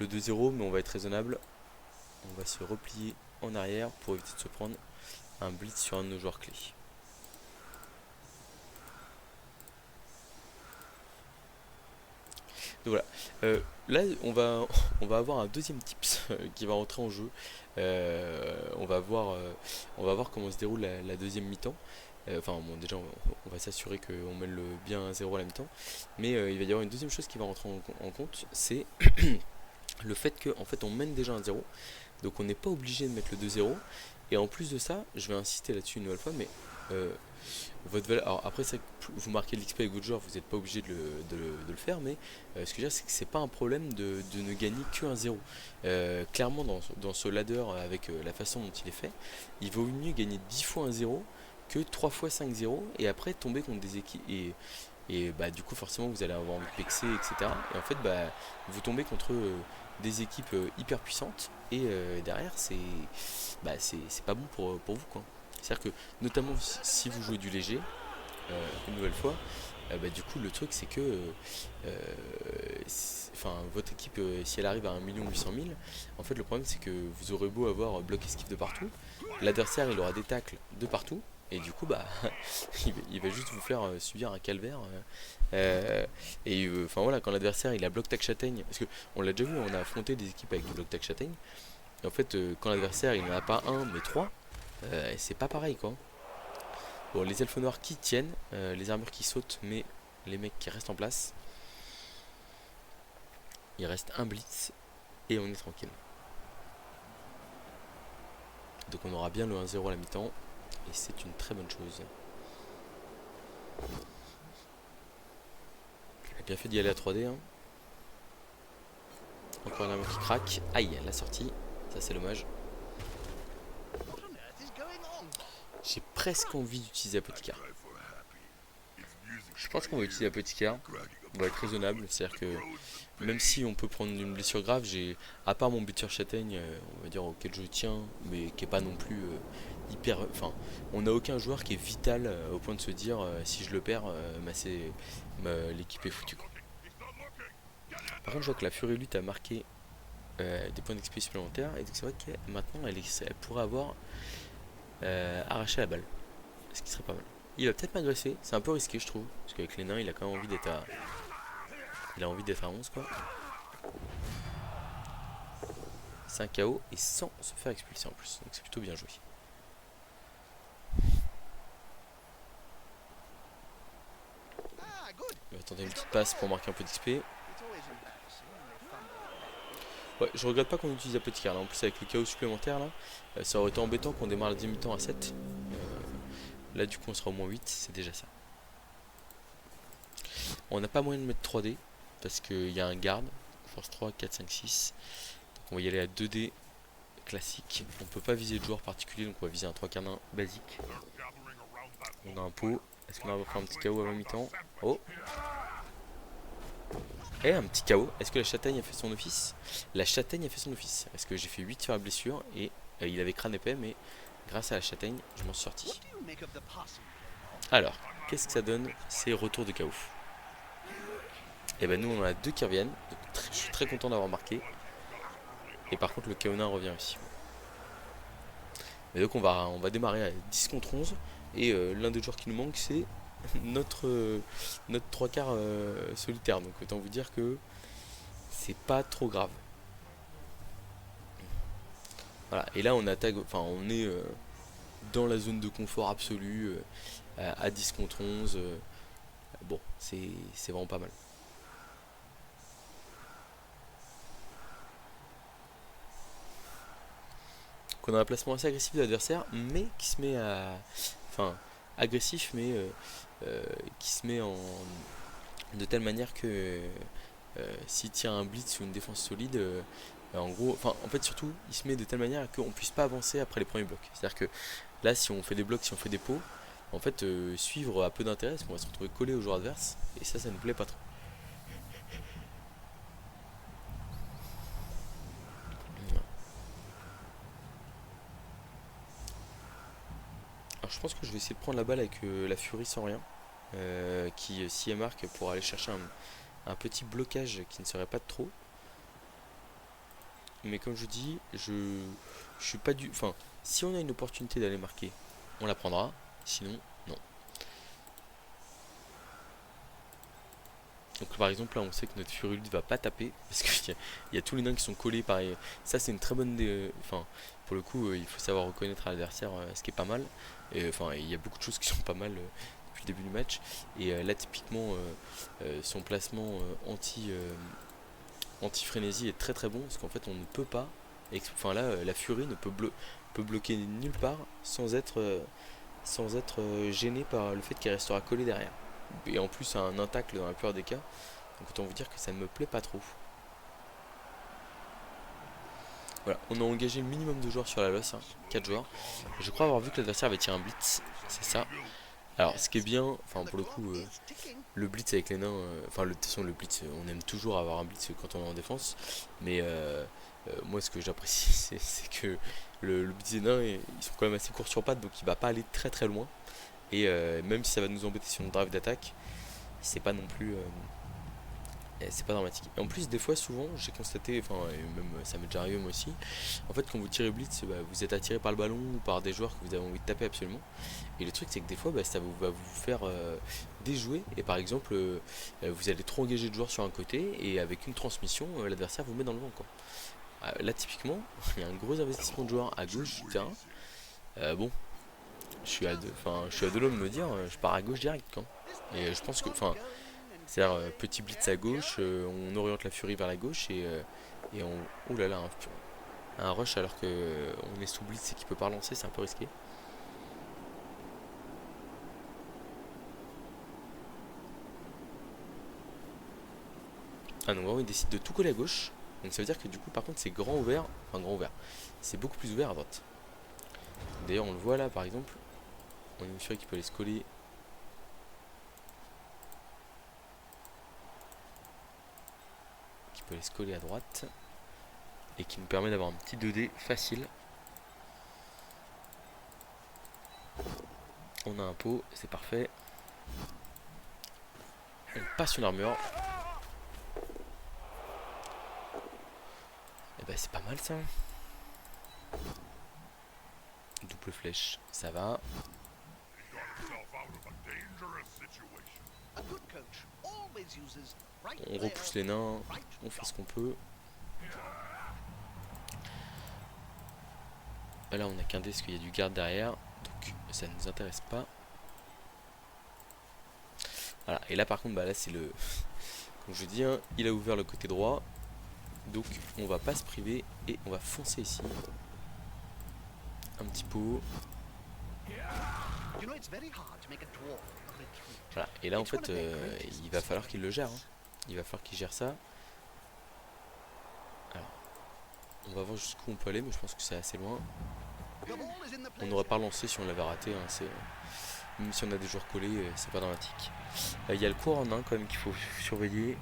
2-0, mais on va être raisonnable. On va se replier en arrière pour éviter de se prendre un blitz sur un de nos joueurs clés. Donc voilà, là on va avoir un deuxième tips qui va rentrer en jeu. On va voir comment se déroule la deuxième mi-temps. Enfin bon, déjà on va s'assurer qu'on mène bien 1-0 à la mi-temps. Mais il va y avoir une deuxième chose qui va rentrer en compte, c'est le fait qu'en fait on mène déjà 1-0. Donc on n'est pas obligé de mettre le 2-0. Et en plus de ça, je vais insister là-dessus une nouvelle fois, mais votre valeur, alors après ça, vous marquez de l'XP avec votre joueur, vous n'êtes pas obligé de le faire, mais ce que je veux dire c'est que c'est pas un problème de ne gagner que 1-0. Clairement dans ce ladder avec la façon dont il est fait, il vaut mieux gagner 10 fois 1-0 que 3 fois 5-0 et après tomber contre des équipes et bah du coup forcément vous allez avoir envie de pexer, etc. Et en fait bah vous tombez contre des équipes hyper puissantes et derrière c'est pas bon pour vous quoi. C'est-à-dire que notamment si vous jouez du léger, une nouvelle fois, bah, du coup le truc c'est que enfin votre équipe si elle arrive à 1 800 000, en fait le problème c'est que vous aurez beau avoir bloc esquive de partout, l'adversaire il aura des tacles de partout et du coup bah il va juste vous faire subir un calvaire et enfin voilà, quand l'adversaire il a bloc tac châtaigne, parce que on l'a déjà vu, on a affronté des équipes avec du bloc tac châtaigne et en fait quand l'adversaire il n'en a pas un mais trois, c'est pas pareil quoi. Bon, les elfes noirs qui tiennent, les armures qui sautent, mais les mecs qui restent en place. Il reste un blitz et on est tranquille. Donc on aura bien le 1-0 à la mi-temps et c'est une très bonne chose. Il a bien fait d'y aller à 3D. Hein. Encore une armure qui craque. Aïe, la sortie. Ça c'est dommage. J'ai presque envie d'utiliser Apothicaire. Je pense qu'on va utiliser Apothicaire. On va être raisonnable. C'est-à-dire que même si on peut prendre une blessure grave, j'ai, à part mon buteur châtaigne, on va dire auquel je tiens, mais qui est pas non plus hyper. Enfin, on n'a aucun joueur qui est vital au point de se dire si je le perds, l'équipe est foutue. Quoi. Par contre, je vois que la Furie Lutte a marqué des points d'XP supplémentaires, et donc c'est vrai que maintenant elle pourrait avoir arraché la balle, ce qui serait pas mal. Il va peut-être m'agresser, c'est un peu risqué je trouve, parce qu'avec les nains il a quand même envie d'être à. Il a envie d'être à 11 quoi. C'est un KO et sans se faire expulser en plus, donc c'est plutôt bien joué. Il va tenter une petite passe pour marquer un peu d'XP. Ouais, je regrette pas qu'on utilise Apothicaire là, en plus avec le KO supplémentaire là, ça aurait été embêtant qu'on démarre la deuxième mi-temps à 7. Là du coup on sera au moins 8, c'est déjà ça. On n'a pas moyen de mettre 3D, parce qu'il y a un garde, force 3, 4, 5, 6. Donc on va y aller à 2D classique. On peut pas viser de joueur particulier, donc on va viser un 3 canin basique. On a un pot. Est-ce qu'on va faire un petit KO à la mi-temps? Oh! Et un petit KO. Est-ce que la châtaigne a fait son office? La châtaigne a fait son office. Parce que j'ai fait 8 sur la blessure et il avait crâne épais, mais grâce à la châtaigne, je m'en suis sorti. Alors, qu'est-ce que ça donne? C'est retour de KO. Et ben nous on en a 2 qui reviennent, donc je suis très content d'avoir marqué. Et par contre le KO nain revient aussi. Mais donc on va démarrer à 10 contre 11. Et l'un des joueurs qui nous manque c'est notre 3 quarts solitaire. Donc autant vous dire que c'est pas trop grave. Voilà, et là on attaque, enfin on est dans la zone de confort absolu, à 10 contre 11. Bon, c'est vraiment pas mal. On a un placement assez agressif de l'adversaire, mais qui se met à. Enfin, agressif, mais qui se met en. De telle manière que s'il tient un blitz ou une défense solide, en gros. Enfin, en fait, surtout, il se met de telle manière qu'on puisse pas avancer après les premiers blocs. C'est-à-dire que là, si on fait des blocs, si on fait des pots, en fait suivre à peu d'intérêt parce qu'on va se retrouver collé aux joueurs adverses et ça nous plaît pas trop. Alors je pense que je vais essayer de prendre la balle avec la Fury sans rien, qui si elle marque pour aller chercher un petit blocage qui ne serait pas de trop. Mais comme je dis, je suis pas du. Enfin, si on a une opportunité d'aller marquer, on la prendra. Sinon, non. Donc par exemple là on sait que notre Furul va pas taper parce qu'il y a tous les nains qui sont collés pareil. Ça c'est une très bonne enfin pour le coup il faut savoir reconnaître à l'adversaire ce qui est pas mal. Et enfin il y a beaucoup de choses qui sont pas mal depuis le début du match. Et là typiquement son placement anti frénésie est très très bon parce qu'en fait on ne peut pas enfin là la Fury ne peut bloquer nulle part sans être gêné par le fait qu'elle restera collée derrière. Et en plus un tacle dans la plupart des cas. Donc autant vous dire que ça ne me plaît pas trop. Voilà, on a engagé le minimum de joueurs sur la loss, hein, 4 joueurs. Je crois avoir vu que l'adversaire avait tiré un blitz, c'est ça. Alors ce qui est bien, enfin pour le coup, le blitz avec les nains, enfin de toute façon le blitz, on aime toujours avoir un blitz quand on est en défense. Mais moi ce que j'apprécie c'est que le blitz des nains, ils sont quand même assez courts sur pattes, donc il va pas aller très très loin. Et même si ça va nous embêter sur notre drive d'attaque, c'est pas non plus c'est pas dramatique. Et en plus, des fois, souvent, j'ai constaté, enfin, et même ça m'est déjà arrivé moi aussi, en fait, quand vous tirez blitz, bah, vous êtes attiré par le ballon ou par des joueurs que vous avez envie de taper absolument. Et le truc, c'est que des fois, bah, ça va vous faire déjouer. Et par exemple, vous allez trop engager de joueurs sur un côté, et avec une transmission, l'adversaire vous met dans le vent, quoi. Là, typiquement, il y a un gros investissement de joueurs à gauche du terrain. Bon, je suis à deux loin de me dire, je pars à gauche direct, quoi. Et je pense que, enfin, c'est-à-dire petit blitz à gauche, on oriente la furie vers la gauche et on. Ouh là là, un rush alors que on est sous blitz et qu'il peut pas relancer, c'est un peu risqué. Ah non, vraiment il décide de tout coller à gauche. Donc ça veut dire que du coup par contre c'est grand ouvert, enfin grand ouvert, c'est beaucoup plus ouvert à droite. D'ailleurs on le voit là par exemple, on a une furie qui peut aller se coller. Qui peut aller se coller à droite. Et qui nous permet d'avoir un petit 2D facile. On a un pot, c'est parfait. On passe une armure. Et bah c'est pas mal ça. Double flèche, ça va. On repousse les nains, on fait ce qu'on peut. Là on a qu'un dé parce qu'il y a du garde derrière. Donc ça ne nous intéresse pas. Voilà, et là par contre, bah là c'est le. Comme je dis, hein, il a ouvert le côté droit. Donc on va pas se priver et on va foncer ici. Un petit pot. Voilà, et là en fait, il va falloir qu'il le gère. Hein. Il va falloir qu'il gère ça. Alors, on va voir jusqu'où on peut aller, mais je pense que c'est assez loin. On n'aurait pas lancé si on l'avait raté. Hein, même si on a des joueurs collés, c'est pas dramatique. Il y a le cours en main quand même qu'il faut surveiller.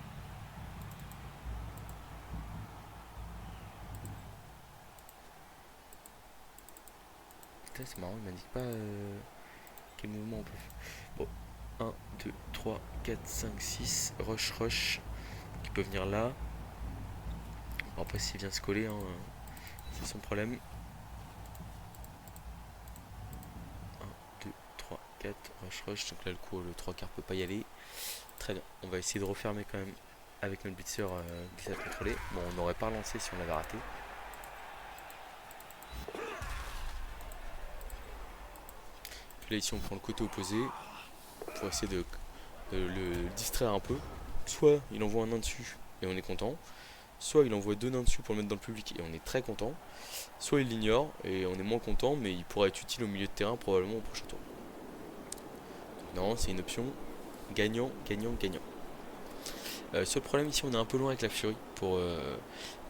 Putain, c'est marrant, il m'indique pas quel mouvement on peut faire. Bon, 1, 2, 3, 4, 5, 6. Rush, rush. Qui peut venir là. Bon, après, s'il vient se coller, hein, c'est son problème. 1, 2, 3, 4. Rush, rush. Donc là, le coup, le 3 quarts peut pas y aller. Très bien. On va essayer de refermer quand même avec notre blitzer glissade contrôlée. Bon, on n'aurait pas relancé si on l'avait raté. Puis là, ici, on prend le côté opposé pour essayer de le distraire un peu. Soit il envoie un nain dessus et on est content. Soit il envoie deux nains dessus pour le mettre dans le public et on est très content. Soit il l'ignore et on est moins content, mais il pourrait être utile au milieu de terrain probablement au prochain tour. Non, c'est une option gagnant, gagnant, gagnant. Seul problème ici, on est un peu loin avec la Fury pour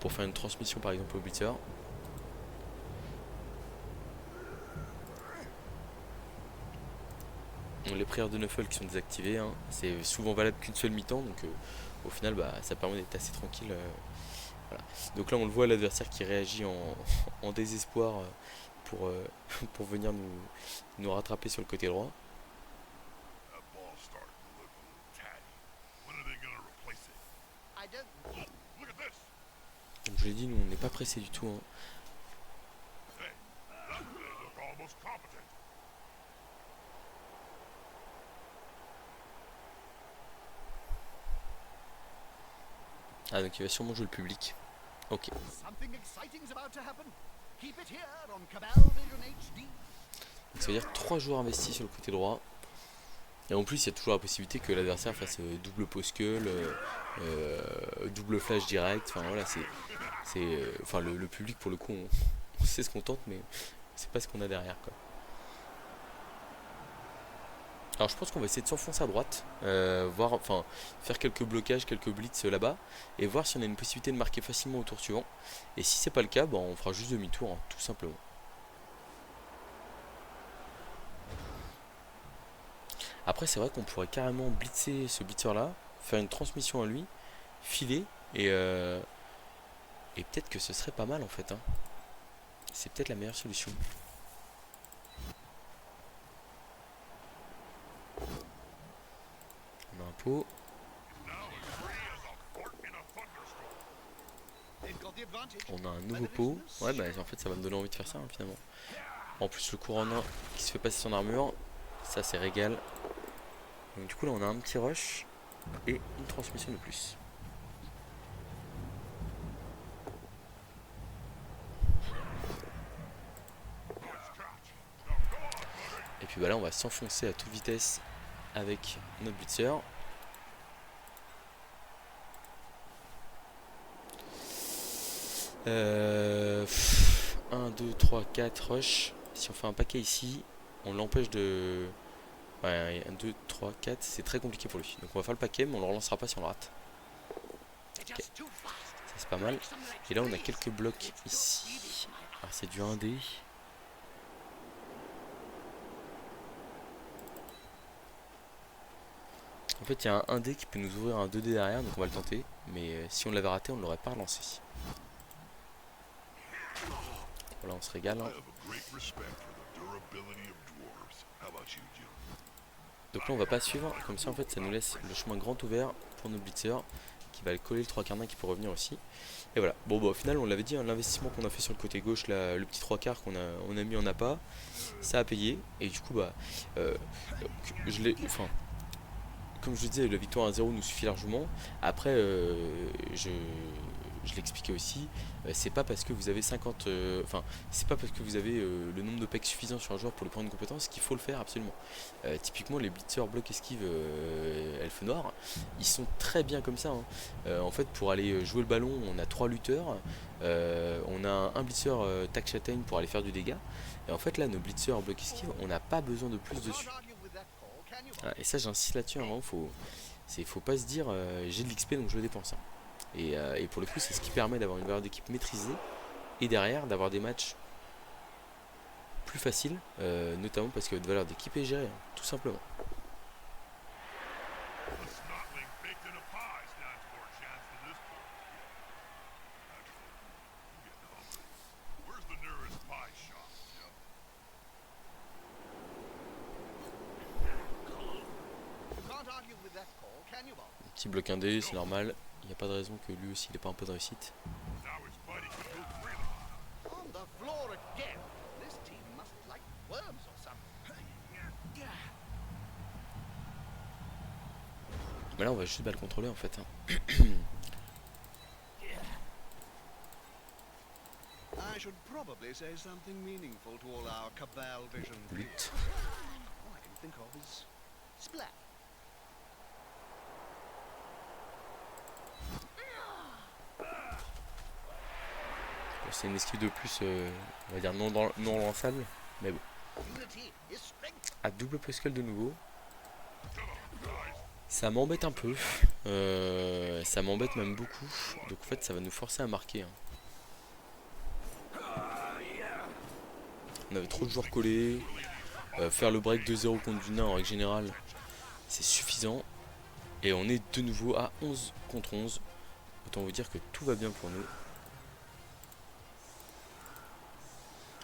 faire une transmission par exemple au blitzer. les prières de Nuffle qui sont désactivées, hein. C'est souvent valable qu'une seule mi-temps, donc au final bah, ça permet d'être assez tranquille. Voilà. Donc là on le voit, l'adversaire qui réagit en désespoir pour, pour venir nous rattraper sur le côté droit. Donc je l'ai dit, nous on n'est pas pressé du tout, hein. Ah, donc il va sûrement jouer le public. Ok. Donc ça veut dire 3 joueurs investis sur le côté droit. Et en plus, il y a toujours la possibilité que l'adversaire fasse double post-skull, double flash direct. Enfin voilà, enfin le public pour le coup, on sait ce qu'on tente, mais c'est pas ce qu'on a derrière, quoi. Alors je pense qu'on va essayer de s'enfoncer à droite, voir, enfin faire quelques blocages, quelques blitz là-bas, et voir si on a une possibilité de marquer facilement au tour suivant. Et si c'est pas le cas, bah, on fera juste demi-tour, hein, tout simplement. Après c'est vrai qu'on pourrait carrément blitzer ce blitzer là, faire une transmission à lui, filer, et peut-être que ce serait pas mal en fait, hein. C'est peut-être la meilleure solution. On a un pot. On a un nouveau pot. Ouais, bah en fait ça va me donner envie de faire ça, hein, finalement. En plus le courant nain qui se fait passer son armure, ça c'est régal. Donc du coup là on a un petit rush et une transmission de plus. Et puis bah là on va s'enfoncer à toute vitesse avec notre blitzer. 1, 2, 3, 4 rush. Si on fait un paquet ici, on l'empêche de... Ouais, 1, 2, 3, 4, c'est très compliqué pour lui. Donc on va faire le paquet, mais on le relancera pas si on le rate. Okay. Ça c'est pas mal. Et là on a quelques blocs ici. Alors c'est du 1D. En fait il y a un 1D qui peut nous ouvrir un 2D derrière, donc on va le tenter. Mais si on l'avait raté, on ne l'aurait pas relancé. Voilà, on se régale, hein. Donc là on va pas suivre, comme ça en fait ça nous laisse le chemin grand ouvert pour nos blitzers qui va aller coller le 3 quarts nain qui peut revenir aussi. Et voilà, bon bah au final on l'avait dit, hein, l'investissement qu'on a fait sur le côté gauche, là, le petit 3 quarts on a mis en appât, ça a payé. Et du coup bah je l'ai, enfin comme je le disais, la victoire à 1-0 nous suffit largement. Après je l'expliquais aussi, c'est pas parce que vous avez 50, enfin c'est pas parce que vous avez le nombre de packs suffisant sur un joueur pour lui prendre une compétence qu'il faut le faire absolument. Typiquement les blitzers bloc esquive elfe noir, ils sont très bien comme ça, hein. En fait pour aller jouer le ballon on a 3 lutteurs, on a un blitzer tac châtaigne pour aller faire du dégât, et en fait là nos blitzers bloc esquive on n'a pas besoin de plus dessus. Et ça j'insiste là-dessus, hein, faut pas se dire j'ai de l'XP donc je le dépense, hein. Et pour le coup c'est ce qui permet d'avoir une valeur d'équipe maîtrisée et derrière d'avoir des matchs plus faciles, notamment parce que votre valeur d'équipe est gérée, hein, tout simplement. Petit bloc 1D, c'est normal. Il n'y a pas de raison que lui aussi il n'ait pas un peu de réussite. Mais là on va juste le contrôler en fait, hein. Lutte. C'est une esquive de plus, on va dire non lançable, mais bon. À double postal de nouveau. Ça m'embête un peu, ça m'embête même beaucoup, donc en fait ça va nous forcer à marquer, hein. On avait trop de joueurs collés, Faire le break 2-0 contre du nain en règle générale, c'est suffisant. Et on est de nouveau à 11 contre 11. Autant vous dire que tout va bien pour nous.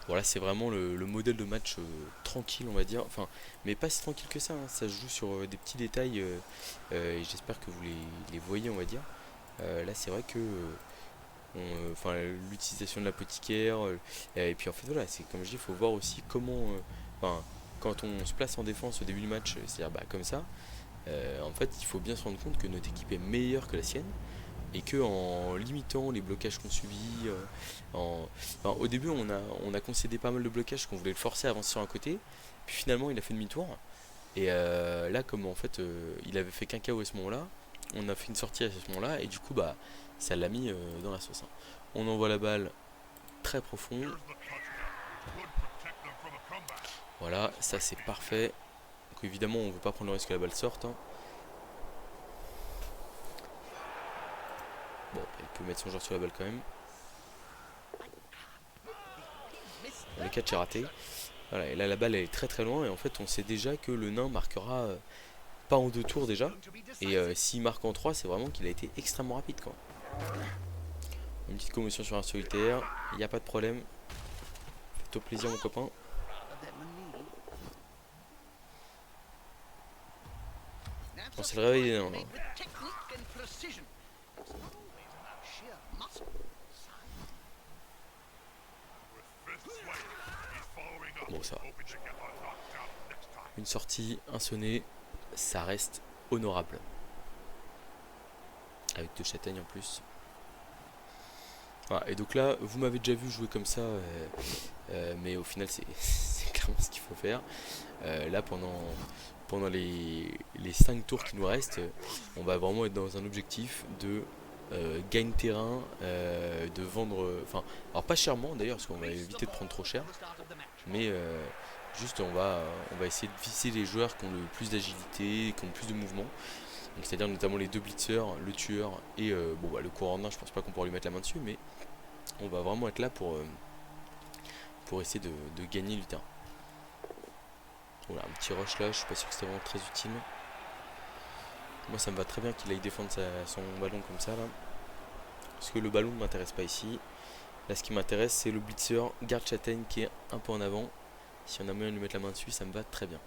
Voilà, c'est vraiment le modèle de match tranquille, on va dire. Enfin, mais pas si tranquille que ça, hein. Ça se joue sur des petits détails et j'espère que vous les voyez, on va dire. Là, c'est vrai que enfin, l'utilisation de l'apothicaire et puis en fait, voilà, c'est comme je dis, il faut voir aussi comment, enfin, quand on se place en défense au début du match, c'est-à-dire bah, comme ça, en fait, il faut bien se rendre compte que notre équipe est meilleure que la sienne et que en limitant les blocages qu'on subit, enfin, au début on a concédé pas mal de blocages qu'on voulait le forcer à avancer sur un côté, puis finalement il a fait demi-tour et là comme en fait il avait fait qu'un KO à ce moment-là, on a fait une sortie à ce moment-là et du coup bah ça l'a mis dans la sauce, hein. On envoie la balle très profond, voilà, ça c'est parfait. Donc évidemment on veut pas prendre le risque que la balle sorte, hein. Bon, il peut mettre son joueur sur la balle quand même. Le catch est raté. Voilà, et là la balle elle est très très loin et en fait on sait déjà que le nain marquera pas en 2 tours déjà. Et s'il marque en 3 c'est vraiment qu'il a été extrêmement rapide quoi. Une petite commotion sur un solitaire, il n'y a pas de problème. Fais-toi plaisir mon copain. Bon, c'est le réveil des nains. Bon ça va. Une sortie, un sonnet, ça reste honorable. Avec deux châtaignes en plus. Voilà, et donc là, vous m'avez déjà vu jouer comme ça, mais au final c'est clairement ce qu'il faut faire. Là pendant les 5 tours qui nous restent, on va vraiment être dans un objectif de gain terrain, de vendre, enfin, alors pas chèrement d'ailleurs, parce qu'on va éviter de prendre trop cher, mais juste on va essayer de viser les joueurs qui ont le plus d'agilité, qui ont le plus de mouvement. C'est-à-dire notamment les deux blitzers, le tueur et bon, bah, le coureur en main, je pense pas qu'on pourra lui mettre la main dessus, mais on va vraiment être là pour essayer de gagner du terrain. Voilà, un petit rush là, je suis pas sûr que c'était vraiment très utile. Moi ça me va très bien qu'il aille défendre son ballon comme ça là. Parce que le ballon ne m'intéresse pas ici. Là ce qui m'intéresse c'est le blitzer, garde châtaigne qui est un peu en avant. Si on a moyen de lui mettre la main dessus, ça me va très bien.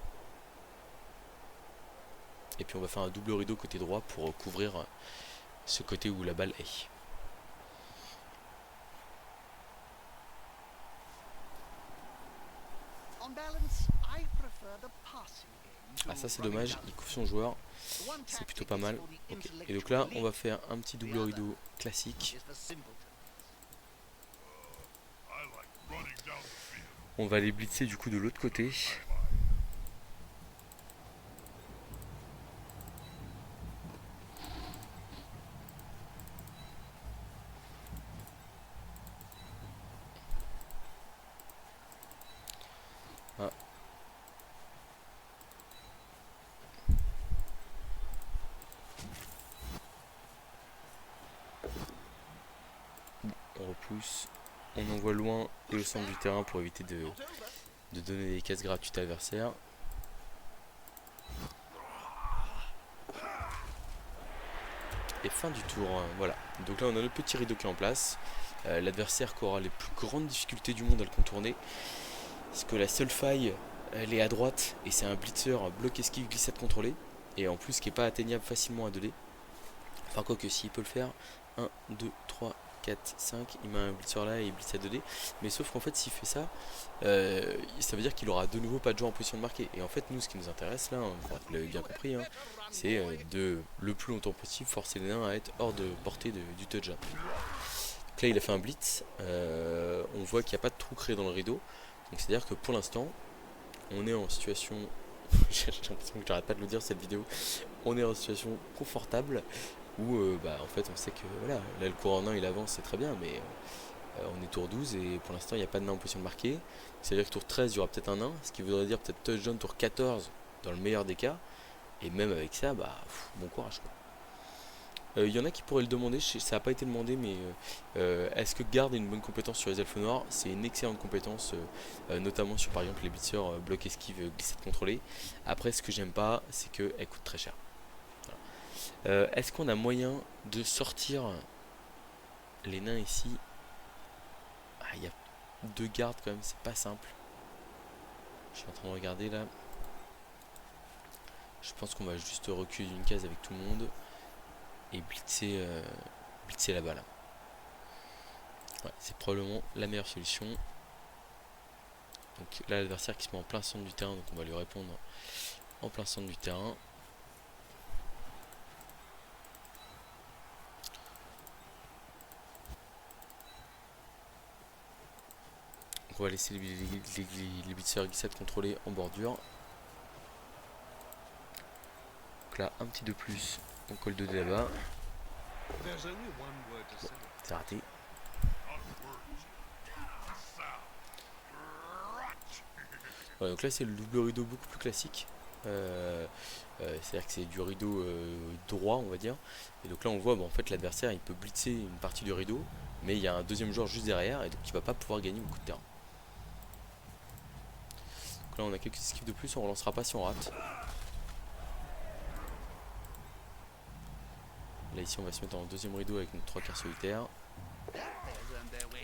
Et puis on va faire un double rideau côté droit pour couvrir ce côté où la balle est. Ah ça c'est dommage, il couvre son joueur, c'est plutôt pas mal. Okay. Et donc là on va faire un petit double rideau classique. On va les blitzer du coup de l'autre côté. Ah. On repousse, on envoie loin et au centre du terrain pour éviter de donner des cases gratuites à l'adversaire. Et fin du tour, voilà. Donc là on a le petit rideau qui est en place. L'adversaire qui aura les plus grandes difficultés du monde à le contourner. Parce que la seule faille, elle est à droite et c'est un blitzer bloc esquive glissade contrôlée. Et en plus qui n'est pas atteignable facilement à 2D. Enfin quoi que si, il peut le faire. 1, 2, 3, 4, 5, il met un blitzer là et il blitz à 2D. Mais sauf qu'en fait s'il fait ça, ça veut dire qu'il aura de nouveau pas de joueur en position de marquer. Et en fait nous ce qui nous intéresse là, vous l'avez bien compris, hein, c'est de le plus longtemps possible forcer les nains à être hors de portée du touch-up. Donc là il a fait un blitz, on voit qu'il n'y a pas de trou créé dans le rideau. Donc c'est à dire que pour l'instant on est en situation, j'ai l'impression que j'arrête pas de le dire cette vidéo, on est en situation confortable où bah, en fait on sait que voilà, là le coureur en nain il avance, c'est très bien, mais on est tour 12 et pour l'instant il n'y a pas de nain en position de marquer. C'est à dire que tour 13 il y aura peut-être un nain, ce qui voudrait dire peut-être touchdown tour 14 dans le meilleur des cas. Et même avec ça, bah, bon courage quoi. Il y en a qui pourraient le demander, ça n'a pas été demandé, mais est-ce que garde est une bonne compétence sur les elfes noirs? C'est une excellente compétence, notamment sur par exemple les blitzers, bloc esquive, glissade contrôlée. Après, ce que j'aime pas, c'est qu'elle coûte très cher. Voilà. Est-ce qu'on a moyen de sortir les nains ici? Ah, il y a deux gardes quand même, c'est pas simple. Je suis en train de regarder là. Je pense qu'on va juste reculer d'une case avec tout le monde et blitzer là-bas là. Ouais, c'est probablement la meilleure solution. Donc là l'adversaire qui se met en plein centre du terrain, donc on va lui répondre en plein centre du terrain. Donc on va laisser les blitzers glissade contrôlés en bordure. Donc là un petit de plus, on colle 2 là-bas. Bon, c'est raté. Ouais, donc là c'est le double rideau beaucoup plus classique. C'est-à-dire que c'est du rideau droit on va dire. Et donc là on voit en fait l'adversaire il peut blitzer une partie du rideau, mais il y a un deuxième joueur juste derrière et donc il va pas pouvoir gagner beaucoup de terrain. Donc là on a quelques esquives de plus, on relancera pas si on rate. Là ici on va se mettre en deuxième rideau avec notre 3 quarts solitaire.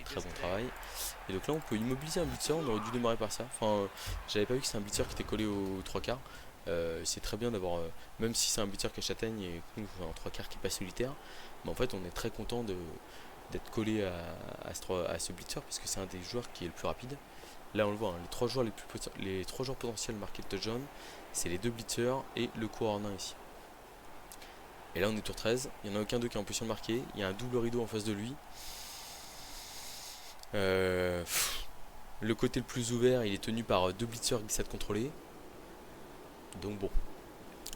Très bon travail. Et donc là on peut immobiliser un blitzer, on aurait dû démarrer par ça. Enfin j'avais pas vu que c'est un blitzer qui était collé aux 3 quarts. C'est très bien d'avoir, même si c'est un blitzer qui est châtaigne et un 3 quarts qui est pas solitaire, mais en fait on est très content d'être collé à ce blitzer parce que c'est un des joueurs qui est le plus rapide. Là on le voit, hein, les trois joueurs potentiels marqués de touchdown, c'est les deux blitzers et le coureur nain ici. Et là on est tour 13, il n'y en a aucun d'eux qui est en position de marquer, il y a un double rideau en face de lui. Le côté le plus ouvert il est tenu par deux blitzers glissade contrôlée. Donc bon.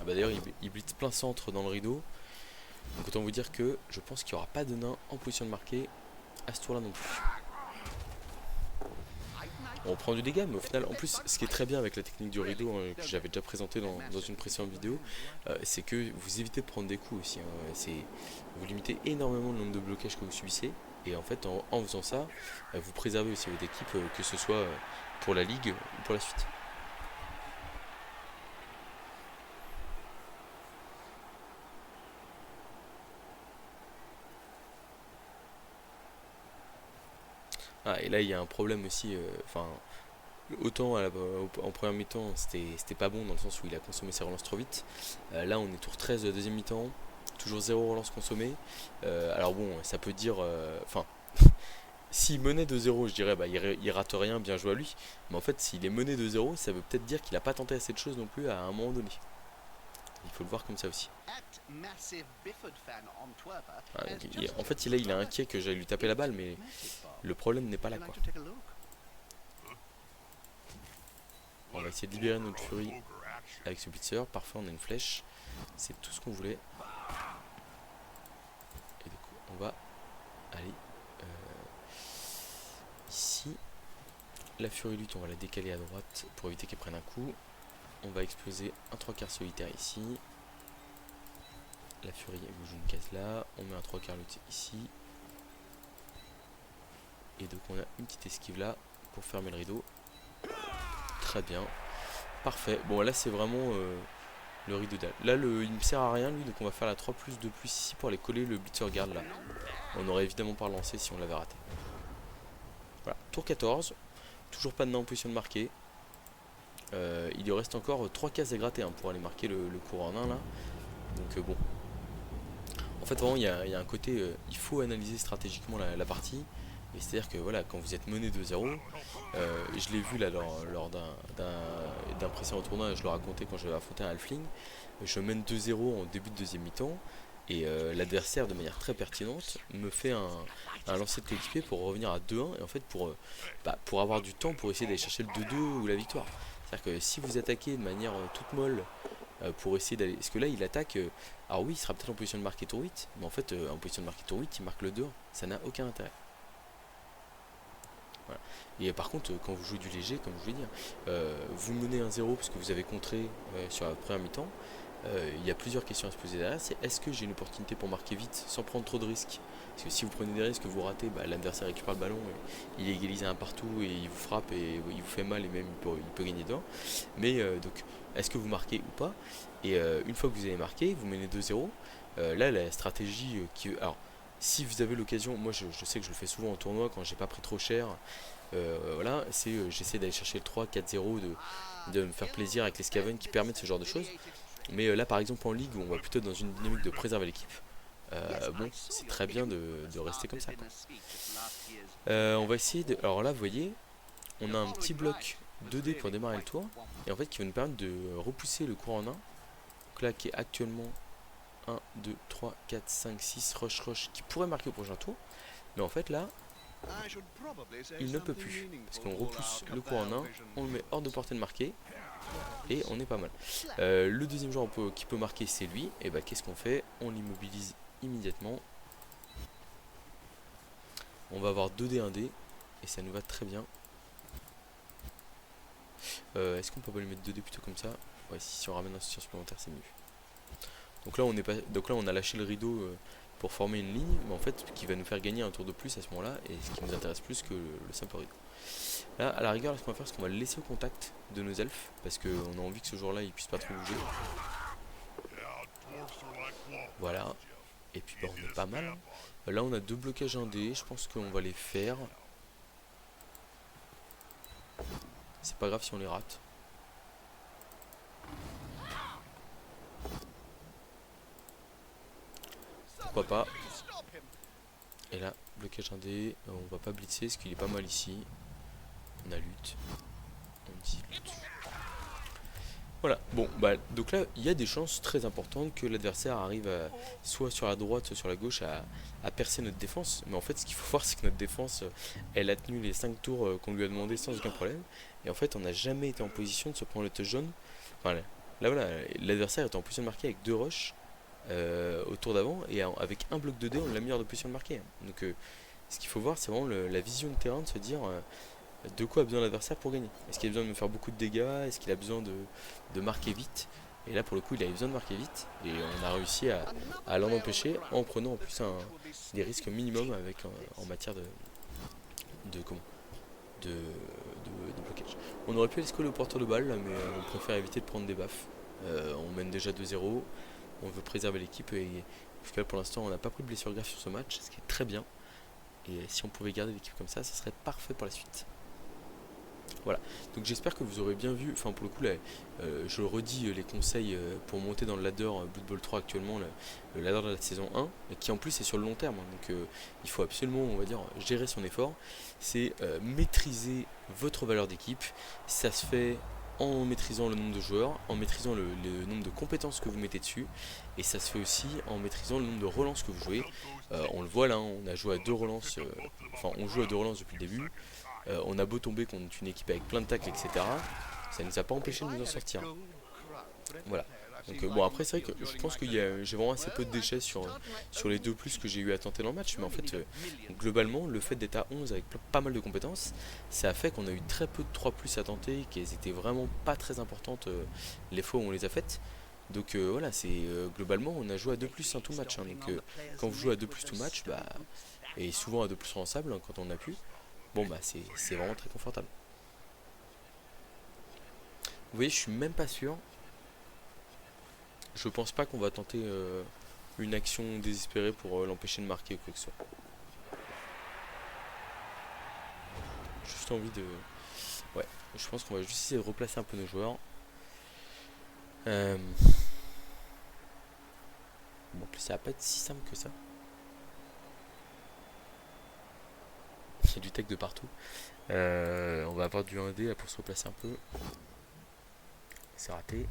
Ah bah d'ailleurs il blitz plein centre dans le rideau. Donc autant vous dire que je pense qu'il n'y aura pas de nain en position de marquer à ce tour là non plus. On prend du dégât, mais au final, en plus, ce qui est très bien avec la technique du rideau que j'avais déjà présenté dans une précédente vidéo, c'est que vous évitez de prendre des coups aussi. Vous limitez énormément le nombre de blocages que vous subissez, et en fait, en faisant ça, vous préservez aussi votre équipe, que ce soit pour la ligue ou pour la suite. Ah, et là, il y a un problème aussi. Autant en première mi-temps, c'était pas bon dans le sens où il a consommé ses relances trop vite. Là, on est tour 13 de la deuxième mi-temps, toujours 0 relance consommée. Alors bon, ça peut dire. S'il menait de 0 je dirais, bah, il rate rien, bien joué à lui. Mais en fait, s'il est mené de 0 ça veut peut-être dire qu'il a pas tenté assez de choses non plus à un moment donné. Il faut le voir comme ça aussi. Ah, donc, en fait, il est inquiet que j'aille lui taper la balle, mais le problème n'est pas là, quoi. On va essayer de libérer notre furie avec ce blitzer. Parfois on a une flèche. C'est tout ce qu'on voulait. Et du coup on va aller ici. La furie lutte, on va la décaler à droite pour éviter qu'elle prenne un coup. On va exploser un 3 quarts solitaire ici. La furie elle bouge une case là. On met un 3 quarts lutte ici. Et donc on a une petite esquive là pour fermer le rideau. Très bien. Parfait. Bon là c'est vraiment le rideau dalle. Là il me sert à rien lui, donc on va faire la 3 plus 2 plus ici pour aller coller le blitzer garde là. On aurait évidemment pas relancé si on l'avait raté. Voilà, tour 14. Toujours pas de nain en position de marquer. Il lui reste encore 3 cases à gratter pour aller marquer le coureur nain là. Donc bon. En fait vraiment il y a un côté, il faut analyser stratégiquement la partie. C'est-à-dire que voilà, quand vous êtes mené 2-0, je l'ai vu là lors d'un précédent tournoi, je le racontais quand j'avais affronté un halfling, je mène 2-0 en début de deuxième mi-temps, et l'adversaire de manière très pertinente me fait un lancer de coéquipier pour revenir à 2-1, et en fait pour avoir du temps pour essayer d'aller chercher le 2-2 ou la victoire. C'est-à-dire que si vous attaquez de manière toute molle, pour essayer d'aller... Parce que là il attaque, alors oui il sera peut-être en position de marquer tour 8, mais en fait en position de marquer tour 8 il marque le 2-1, ça n'a aucun intérêt. Voilà. Et par contre, quand vous jouez du léger, comme je voulais dire, vous menez 1-0 parce que vous avez contré sur la première mi-temps. il y a plusieurs questions à se poser derrière. C'est est-ce que j'ai une opportunité pour marquer vite sans prendre trop de risques? Parce que si vous prenez des risques, vous ratez, bah, l'adversaire récupère le ballon, et il égalise un partout et il vous frappe et il vous fait mal et même il peut gagner dedans. Mais donc, est-ce que vous marquez ou pas? Et une fois que vous avez marqué, vous menez 2-0. Là, la stratégie alors, si vous avez l'occasion, moi je sais que je le fais souvent en tournoi quand j'ai pas pris trop cher, voilà, c'est j'essaie d'aller chercher le 3-4-0, de me faire plaisir avec les scaven qui permettent ce genre de choses. Mais là, par exemple, en ligue, où on va plutôt dans une dynamique de préserver l'équipe, bon, c'est très bien de rester comme ça, quoi. On va essayer de. Alors là, vous voyez, on a un petit bloc 2D pour démarrer le tour, et en fait, qui va nous permettre de repousser le cours en 1. Donc là, qui est actuellement 1, 2, 3, 4, 5, 6, rush, qui pourrait marquer au prochain tour. Mais en fait, là, il ne peut plus. Parce qu'on repousse le cours en 1, on le met hors de portée de marquer, et on est pas mal. Le deuxième joueur qui peut marquer, c'est lui. Et bah, qu'est-ce qu'on fait? On l'immobilise immédiatement. On va avoir 2D, 1D, et ça nous va très bien. Est-ce qu'on peut pas lui mettre 2D plutôt comme ça? Ouais, si on ramène un soutien supplémentaire, c'est mieux. Donc là, on a lâché le rideau pour former une ligne, mais en fait, qui va nous faire gagner un tour de plus à ce moment-là, et ce qui nous intéresse plus que le simple rideau. Là, à la rigueur, ce qu'on va faire, c'est qu'on va le laisser au contact de nos elfes, parce qu'on a envie que ce jour-là, il puisse pas trop bouger. Voilà. Et puis, bah, on est pas mal, hein. Là, on a 2 blocages 1D, je pense qu'on va les faire. C'est pas grave si on les rate. Pourquoi pas. Et là, blocage 1D, on va pas blitzer parce qu'il est pas mal ici. On a lutte. On dit lutte. Voilà, bon, bah, donc là, il y a des chances très importantes que l'adversaire arrive soit sur la droite, soit sur la gauche à percer notre défense. Mais en fait, ce qu'il faut voir, c'est que notre défense, elle a tenu les 5 tours qu'on lui a demandé sans aucun problème. Et en fait, on n'a jamais été en position de se prendre le touch jaune. Enfin, là voilà, l'adversaire était en position de marquer avec 2 rushs au tour d'avant. Et avec un bloc de dés, on l'a mis hors de position de marquer. Donc, ce qu'il faut voir, c'est vraiment la vision de terrain de se dire de quoi a besoin l'adversaire pour gagner. Est-ce qu'il a besoin de me faire beaucoup de dégâts? Est-ce qu'il a besoin de marquer vite? Et là, pour le coup, il avait besoin de marquer vite. Et on a réussi à l'en empêcher en prenant en plus des risques minimums en matière de, comment, de blocage. On aurait pu aller scoller au porteur de balle, mais on préfère éviter de prendre des baffes. On mène déjà 2-0. On veut préserver l'équipe. Et parce que là, pour l'instant, on n'a pas pris de blessure grave sur ce match, ce qui est très bien. Et si on pouvait garder l'équipe comme ça serait parfait pour la suite. Voilà, donc j'espère que vous aurez bien vu, enfin pour le coup là, je redis les conseils pour monter dans le ladder Blood Bowl 3 actuellement, le ladder de la saison 1, qui en plus est sur le long terme, hein, donc il faut absolument, on va dire, gérer son effort, c'est maîtriser votre valeur d'équipe, ça se fait en maîtrisant le nombre de joueurs, en maîtrisant le nombre de compétences que vous mettez dessus, et ça se fait aussi en maîtrisant le nombre de relances que vous jouez. On le voit là, hein, on a joué à 2 relances, enfin on joue à 2 relances depuis le début. On a beau tomber contre une équipe avec plein de tacles, etc. Ça ne nous a pas empêché de nous en sortir. Voilà. Donc bon, après c'est vrai que je pense que j'ai vraiment assez peu de déchets sur les 2 plus que j'ai eu à tenter dans le match. Mais en fait, globalement, le fait d'être à 11 avec pas mal de compétences, ça a fait qu'on a eu très peu de 3 plus à tenter, qu'elles étaient vraiment pas très importantes les fois où on les a faites. Donc voilà, c'est globalement on a joué à 2 plus un tout match, hein. Donc quand vous jouez à 2 plus tout match, bah, et souvent à 2 plus en sable, hein, quand on a pu, bon bah c'est vraiment très confortable. Vous voyez, je suis même pas sûr. Je pense pas qu'on va tenter une action désespérée pour l'empêcher de marquer ou quoi que ce soit. Juste envie de... Ouais, je pense qu'on va juste essayer de replacer un peu nos joueurs. Bon, en plus ça va pas être si simple que ça. Il y a du tech de partout. On va avoir du 1D là pour se replacer un peu. C'est raté.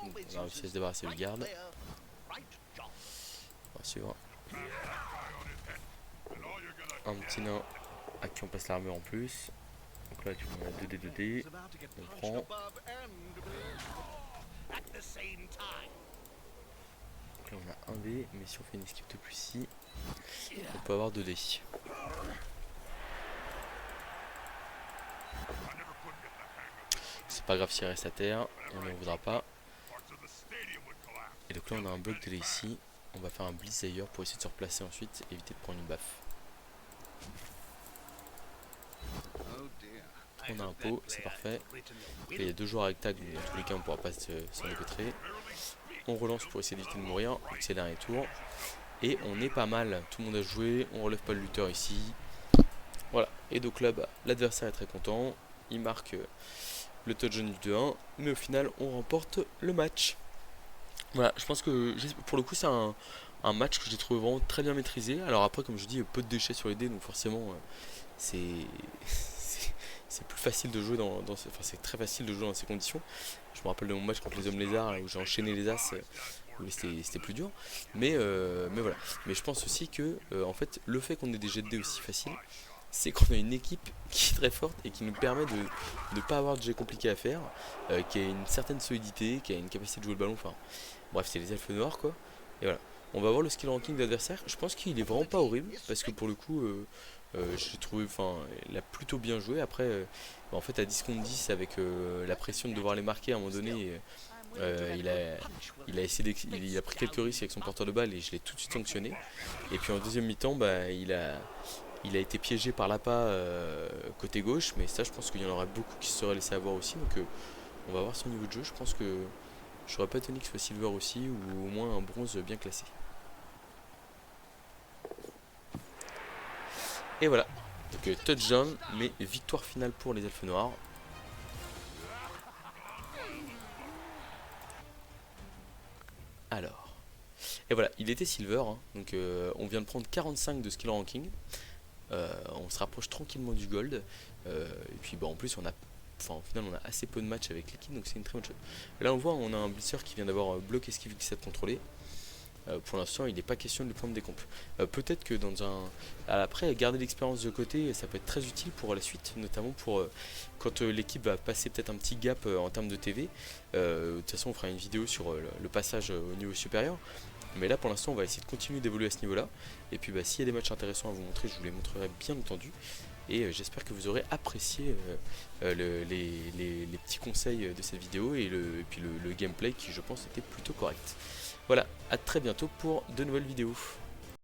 On a réussi à se débarrasser du garde. On va suivre. Un petit nain à qui on passe l'armure en plus. Donc là tu prends 2D 2D. On prend. Donc là on a 1D, mais si on fait une esquive de plus ici, on peut avoir 2D. c'est pas grave s'il reste à terre, on ne voudra pas. Et donc là on a un bloc de ici. On va faire un blitz d'ailleurs pour essayer de se replacer ensuite et éviter de prendre une baffe. On a un pot, c'est parfait. Et il y a 2 joueurs avec tag, donc dans tous les cas on ne pourra pas s'en dépêtrer. On relance pour essayer d'éviter de mourir, donc c'est le dernier tour. Et on est pas mal, tout le monde a joué, on relève pas le lutteur ici. Voilà, et donc là l'adversaire est très content, il marque le touchdown du 2-1, mais au final on remporte le match. Voilà, je pense que pour le coup c'est un match que j'ai trouvé vraiment très bien maîtrisé. Alors après comme je dis, peu de déchets sur les dés, donc forcément c'est c'est plus facile de jouer enfin c'est très facile de jouer dans ces conditions. Je me rappelle de mon match contre les hommes lézards où j'ai enchaîné les as, où c'était plus dur. Mais voilà. Mais je pense aussi que en fait le fait qu'on ait des jets de dés aussi faciles, c'est qu'on a une équipe qui est très forte et qui nous permet de ne pas avoir de jets compliqués à faire, qui a une certaine solidité, qui a une capacité de jouer le ballon. Enfin bref, c'est les elfes noirs quoi. Et voilà. On va voir le skill ranking de l'adversaire. Je pense qu'il est vraiment pas horrible parce que pour le coup j'ai trouvé, enfin, il a plutôt bien joué. Après, en fait, à 10 contre 10, avec la pression de devoir les marquer à un moment donné, il a essayé il a pris quelques risques avec son porteur de balle et je l'ai tout de suite sanctionné. Et puis en deuxième mi-temps, bah, il a été piégé par l'appât côté gauche, mais ça, je pense qu'il y en aurait beaucoup qui se seraient laissés avoir aussi. Donc, on va voir son niveau de jeu. Je pense que je serais pas étonné qu'il soit silver aussi, ou au moins un bronze bien classé. Et voilà, donc touchdown, mais victoire finale pour les elfes noirs. Alors, et voilà, il était silver, hein, donc on vient de prendre 45 de skill ranking. On se rapproche tranquillement du gold. Et puis bah, en plus on a, enfin au final on a assez peu de matchs avec l'équipe, donc c'est une très bonne chose. Là on voit, on a un blitzer qui vient d'avoir bloc esquive qui s'est contrôlé. Pour l'instant il n'est pas question de lui prendre des comptes. Peut-être que dans un... Après garder l'expérience de côté ça peut être très utile pour la suite, notamment pour quand l'équipe va passer peut-être un petit gap en termes de TV. De toute façon on fera une vidéo sur le passage au niveau supérieur. Mais là pour l'instant on va essayer de continuer d'évoluer à ce niveau là. Et puis bah, s'il y a des matchs intéressants à vous montrer, je vous les montrerai bien entendu. Et j'espère que vous aurez apprécié les petits conseils de cette vidéo et puis le gameplay qui je pense était plutôt correct. Voilà, à très bientôt pour de nouvelles vidéos.